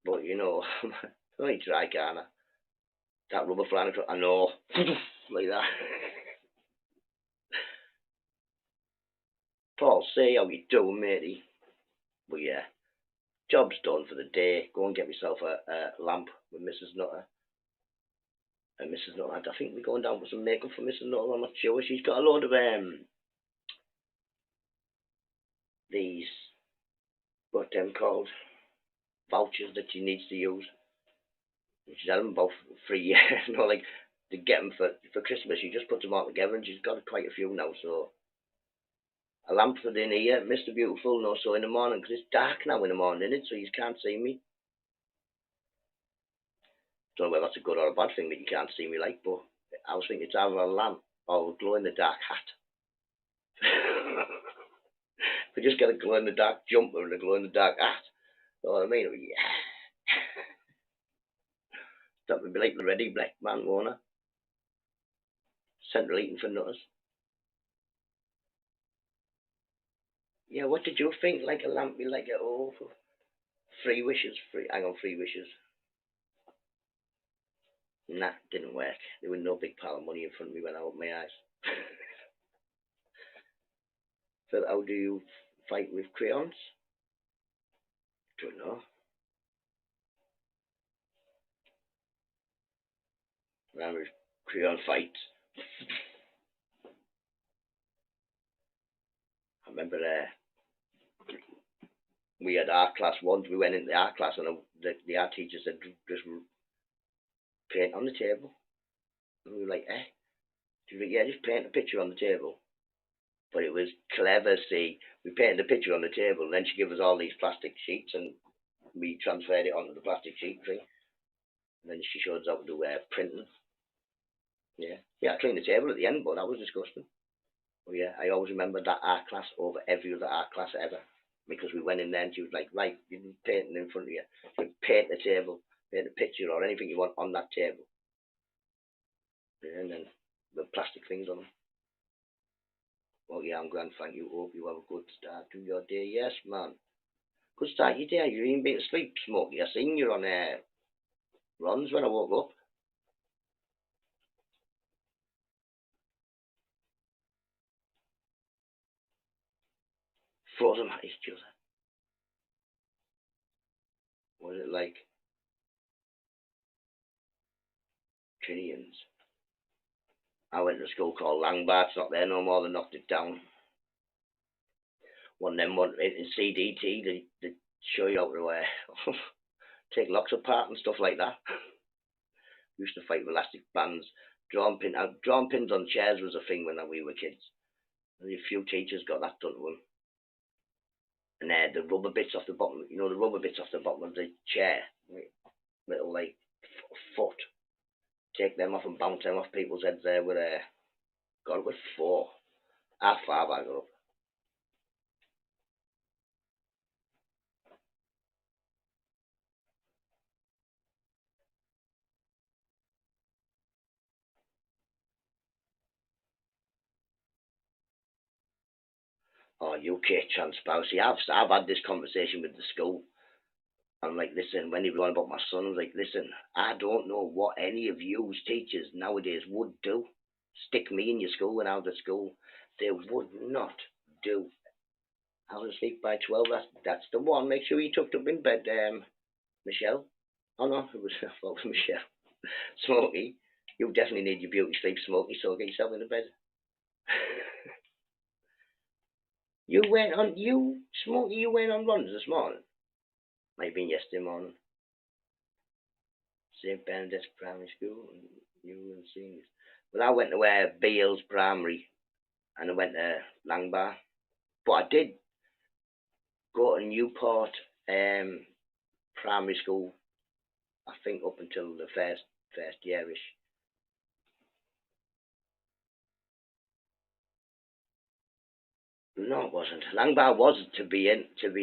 But you know, only try, can't I? That rubber flying across, I know, like that. Paul, say how you doing, matey? But yeah, job's done for the day. Go and get myself a lamp with Mrs. Nutter. And Mrs. Nutter, I think we're going down with some makeup for Mrs. Nutter. I'm not sure. She's got a load of these, what them called, vouchers that she needs to use. She's had them about 3 years, you know, like to get them for Christmas. She just puts them all together, and she's got quite a few now. So a lamp for the in here, Mr. Beautiful, no. So in the morning, because it's dark now in the morning, isn't it? So you can't see me. Don't know whether that's a good or a bad thing that you can't see me, like. But I was thinking it's either a lamp or a glow in the dark hat. We just get a glow in the dark jumper and a glow in the dark hat. You know what I mean? Yeah. That would be like the Ready Black Man, won't it? Central Eating for Nutters. Yeah, what did you think? Like a lamp, be like for 3 wishes. Hang on, 3 wishes. Nah, didn't work. There was no big pile of money in front of me when I opened my eyes. So how do you fight with crayons? Don't know. Around with crayon fights. I remember we had art class once. We went into the art class and the art teacher said, just paint on the table. And we were like, eh? She was like, yeah, just paint a picture on the table. But it was clever, see. We painted the picture on the table, and then she gave us all these plastic sheets, and we transferred it onto the plastic sheet thing. And then she showed us how to do printing. Yeah. Yeah, I cleaned the table at the end, but that was disgusting. But yeah, I always remember that art class over every other art class ever. Because we went in there and she was like, right, you're painting in front of you. You paint the table, paint a picture or anything you want on that table. Yeah, and then the plastic things on them. Oh yeah, I'm grand, thank you. Hope you have a good start to your day. Yes, man. Good start your day. You've even been to sleep, Smokey. I seen you on runs when I woke up. Frozen at each other. Was it like Trillions? I went to a school called Langbar. It's not there no more. They knocked it down. One of them in CDT, they show you how to take locks apart and stuff like that. We used to fight with elastic bands. Drawing pins on chairs was a thing when we were kids. And a few teachers got that done to them. And the rubber bits off the bottom, you know, the rubber bits off the bottom of the chair, little like foot. Take them off and bounce them off people's heads there with got it with 4. Half 5 I got up. Oh, UK transparency. I've had this conversation with the school. I'm like, listen, when they were on about my son, I was like, listen, I don't know what any of you teachers nowadays would do. Stick me in your school when I was at school. They would not do. I was asleep by 12. That's the one. Make sure you tucked up in bed, Michelle. Oh no, it was Michelle. Smokey, you definitely need your beauty sleep, Smokey, so get yourself into bed. Smokey, you went on runs this morning? Might have been yesterday morning. St. Benedict's Primary School, and you and seniors. But I went to Beals Primary, and I went to Langbar. But I did go to Newport Primary School, I think up until the first yearish. No, it wasn't. Langbar was, to be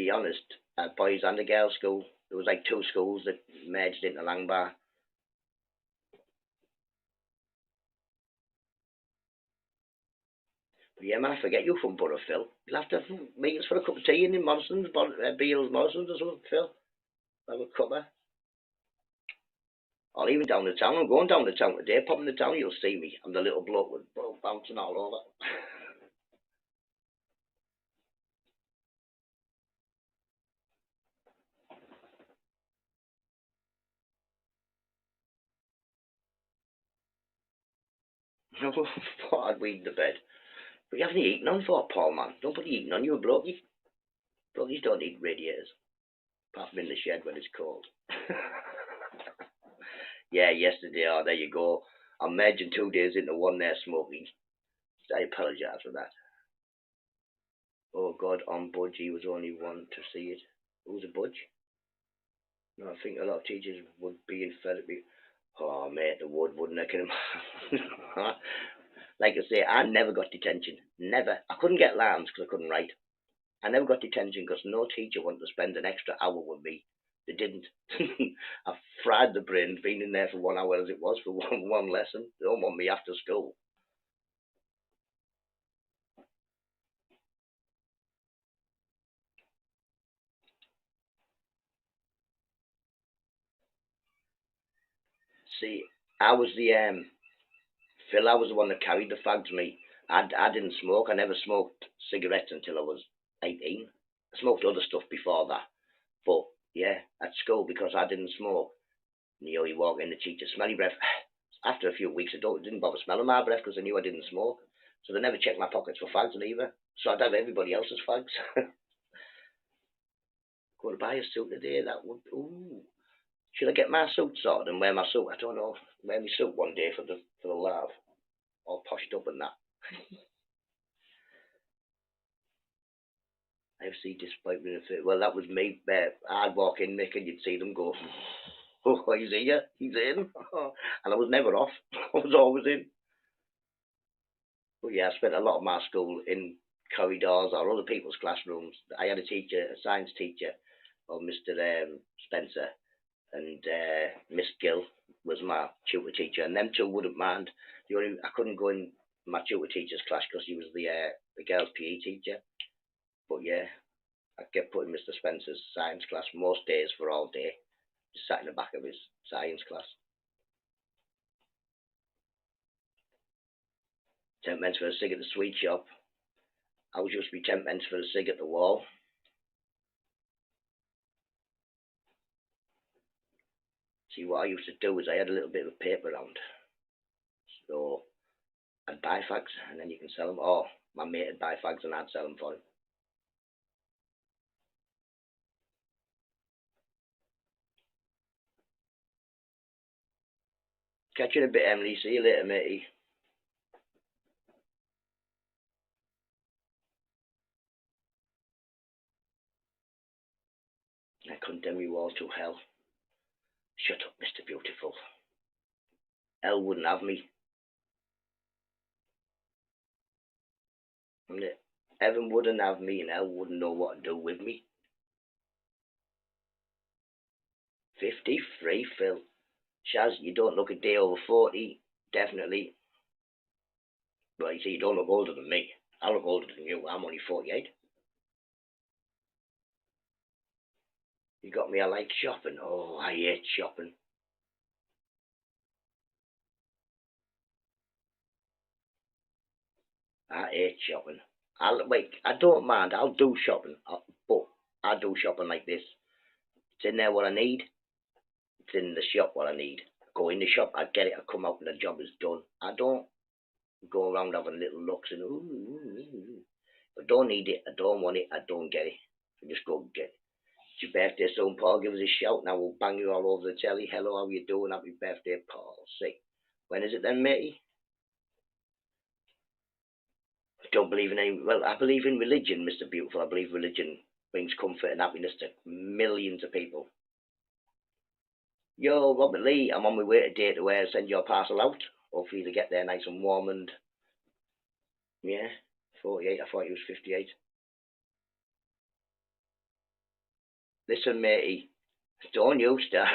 honest, a boys and a girls school. There was like 2 schools that merged into Langbar. But yeah, man, I forget you from Borough, Phil. You'll have to meet us for a cup of tea in Morrison's, Beals Morrison's or something, Phil. Have a cuppa. Or even down the town. I'm going down the town today. Pop in the town, you'll see me. I'm the little bloke with bouncing all over. I thought I'd weed the bed. But you haven't eaten on for, Paul, man. Don't put eating on you, a blokey. Blokeys don't eat radiators. Apart from in the shed when it's cold. Yeah, yesterday, oh, there you go. I'm merging 2 days into one there smoking. I apologise for that. Oh, God, on Budge, he was only one to see it. Who's a Budge? No, I think a lot of teachers would be in therapy. Oh, mate, they would, wouldn't they? Like I say, I never got detention. Never. I couldn't get lambs because I couldn't write. I never got detention because no teacher wanted to spend an extra hour with me. They didn't. I fried the brain, been in there for 1 hour as it was for one lesson. They don't want me after school. See, I was the Phil. I was the one that carried the fags. Me, I didn't smoke. I never smoked cigarettes until I was 18. I smoked other stuff before that, but yeah, at school because I didn't smoke. You walk in, the teacher, smelly breath. After a few weeks, didn't bother smelling my breath because they knew I didn't smoke. So they never checked my pockets for fags either. So I'd have everybody else's fags. Going to buy a suit today, that would. Ooh. Should I get my suit sorted and wear my suit? I don't know. Wear my suit one day for the laugh. All poshed up and that. FC disappointment. Well, that was me. I'd walk in, Nick, and you'd see them go, oh, he's here, he's in. And I was never off. I was always in. But yeah, I spent a lot of my school in corridors or other people's classrooms. I had a teacher, a science teacher, called Mr. Spencer, and Miss Gill was my tutor teacher, and them two wouldn't mind. I couldn't go in my tutor teacher's class because he was the girls' PE teacher. But yeah, I kept put in Mr. Spencer's science class most days for all day. Just sat in the back of his science class. Tenpence for a cig at the sweet shop. I was used to be tenpence for a cig at the wall. See, what I used to do is I had a little bit of a paper round. So I'd buy fags and then you can sell them. Or my mate would buy fags and I'd sell them for him. Catch you in a bit, Emily. See you later, matey. I condemn you all to hell. Shut up, Mr. Beautiful. Hell wouldn't have me. Heaven wouldn't have me and hell wouldn't know what to do with me. 53, Phil. Shaz, you don't look a day over 40, definitely. Well, you see, you don't look older than me. I look older than you. I'm only 48. You got me, I like shopping. Oh, I hate shopping. I hate shopping. I don't mind. I'll do shopping. But I do shopping like this. It's in there what I need. It's in the shop what I need. I go in the shop, I get it, I come out and the job is done. I don't go around having little looks and ooh. If I don't need it, I don't want it, I don't get it. I just go get it. It's your birthday soon, Paul. Give us a shout now. We'll bang you all over the telly. Hello, how you doing? Happy birthday, Paul. See. When is it then, matey? I don't believe in any. Well, I believe in religion, Mr. Beautiful. I believe religion brings comfort and happiness to millions of people. Yo, Robert Lee, I'm on my way today to send your parcel out. Hopefully they get there nice and warm and yeah, 48. I thought he was 58. Listen, matey, don't you start.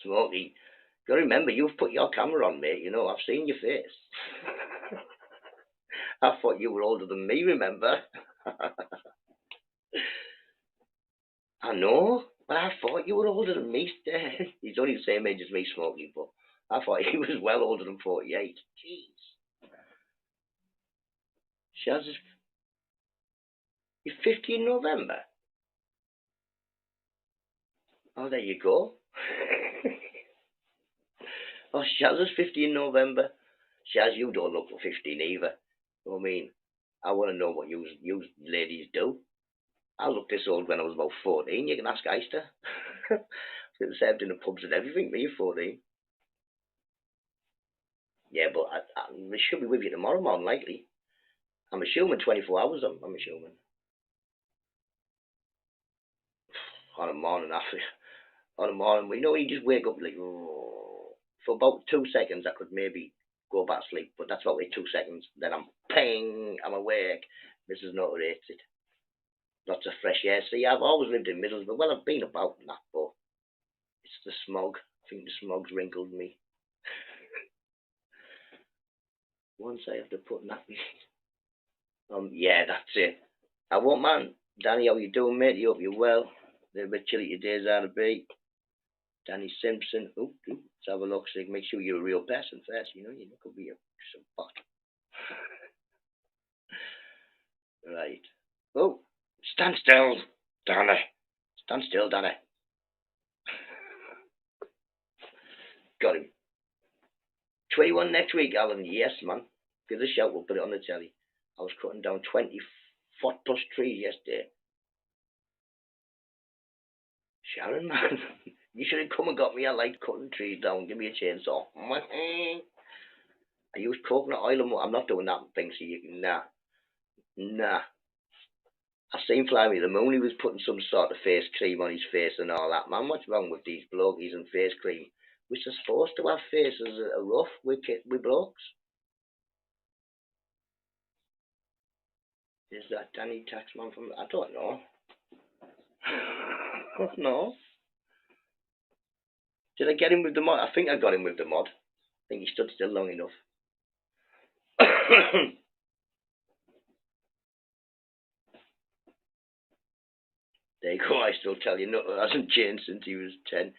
Smokey, you gotta remember you've put your camera on, mate. You know I've seen your face. I thought you were older than me. Remember? I know, but I thought you were older than me. He's only the same age as me, Smokey, but I thought he was well older than 48. Jeez. Shaz is... You're 50 in November? Oh, there you go. Oh, Shaz is 50 in November. Shaz, you don't look for 15 either. I mean, I want to know what you ladies do. I looked this old when I was about 14. You can ask Eister. It served in the pubs and everything. Me, 14. Yeah, but I should be with you tomorrow, more than likely. I'm assuming 24 hours. I'm assuming. On a morning after. On a morning, you know, you just wake up like, oh, for about 2 seconds, I could maybe go back to sleep, but that's about it, 2 seconds. Then I'm ping, I'm awake. Mrs. Nutter hates it. Lots of fresh air. See, I've always lived in Middlesbrough. Well, I've been about that, but it's the smog. I think the smog's wrinkled me. Once I have to put nappy. Yeah, that's it. I won't, man. Danny, how you doing, mate? You hope you're well. They're a bit chilly today's out of be. Danny Simpson. Ooh, let's have a look. So make sure you're a real person first. You know, you could be some bot. Right. Oh, stand still, Danny. Stand still, Danny. Got him. 21 next week, Alan. Yes, man. Give us a shout. We'll put it on the telly. I was cutting down 20-foot plus trees yesterday. Sharon, man. You should have come and got me. I like cutting trees down. Give me a chainsaw. I use coconut oil and I'm not doing that thing, so you can, nah. I seen Fly Me the Moon, he was putting some sort of face cream on his face and all that. Man, what's wrong with these blokies and face cream? We're supposed to have faces that are rough with blokes. Is that Danny Taxman from... I don't know. No. Did I get him with the mod? I think I got him with the mod. I think he stood still long enough. There you go, I still tell you, Nutter hasn't changed since he was 10.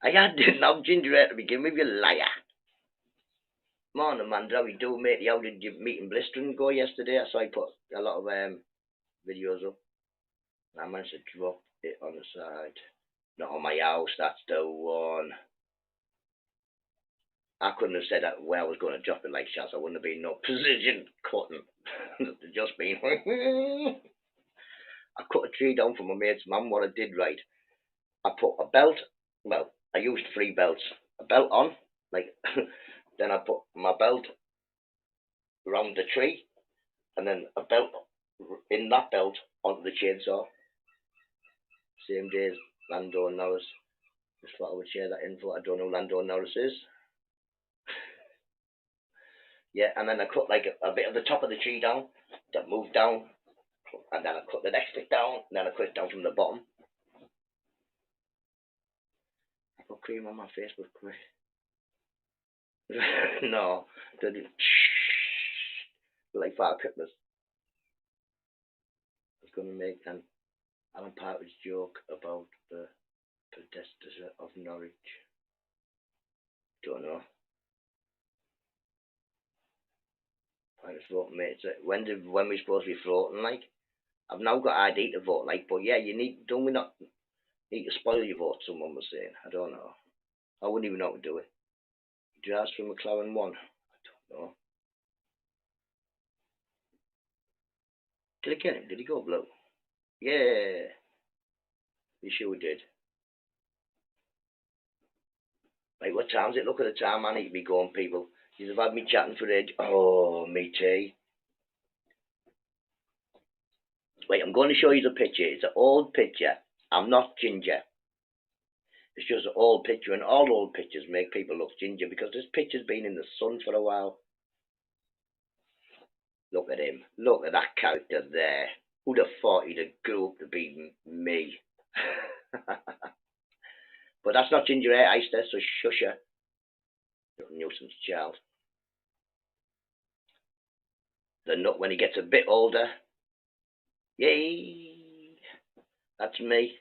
I didn't have ginger ale to begin with, you liar. Morning, man, how you doing, mate? How did your meeting blistering go yesterday? I saw you put a lot of videos up. I managed to drop it on the side. Not on my house, that's the one. I couldn't have said that where I was going to drop it like Shaz. I wouldn't have been in no position cutting. Just been... I cut a tree down for my mate's mum. What I did, right, I put a belt. Well, I used 3 belts. A belt on, like, then I put my belt around the tree, and then a belt in that belt onto the chainsaw. Same day as Lando Norris. Just thought I would share that info. I don't know who Lando Norris is. Yeah, and then I cut like a bit of the top of the tree down, that moved down, and then I cut the next bit down, and then I cut it down from the bottom. I put cream on my face, but quick. No, like Father Christmas. I was going to make an Alan Partridge joke about the pedestal of Norwich. Don't know. Pirates voting, mate. When we supposed to be voting, like? I've now got ID to vote, like, but yeah, don't we not need to spoil your vote, someone was saying. I don't know. I wouldn't even know how to do it. Did you ask for McLaren 1? I don't know. Did I get him? Did he go blue? Yeah. You sure we did. Right, what time is it? Look at the time. I need to be going, people. You've had me chatting for age. Oh, me too. Wait, I'm going to show you the picture. It's an old picture. I'm not ginger. It's just an old picture, and all old pictures make people look ginger because this picture's been in the sun for a while. Look at him. Look at that character there. Who'd have thought he'd have grew up to be me? But that's not ginger hair, Eister, so shush her. Nuisance child. The nut when he gets a bit older. Yay! That's me.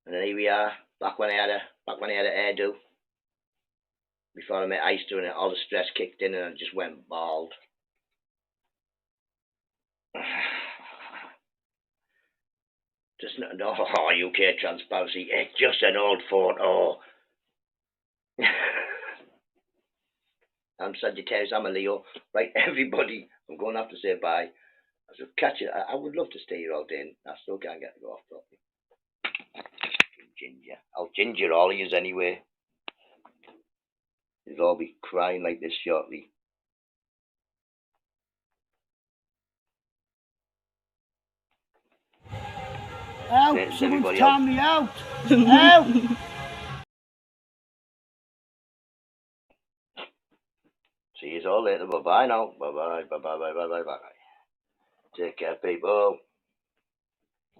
And then here we are, back when I had a hairdo. Before I met Eister and all the stress kicked in and I just went bald. Just no UK transparency. It's just an old photo. I'm Sagittarius, I'm a Leo. Right, everybody, I'm going to have to say bye. I should catch it. I would love to stay here all day, and I still can't get to go off properly. Ginger. I'll ginger all of yous anyway. You'll all be crying like this shortly. Out! There's Someone's everybody telling me out! Out! See you all later. Bye bye now. Bye bye. Bye bye. Bye bye. Bye bye. Take care, people.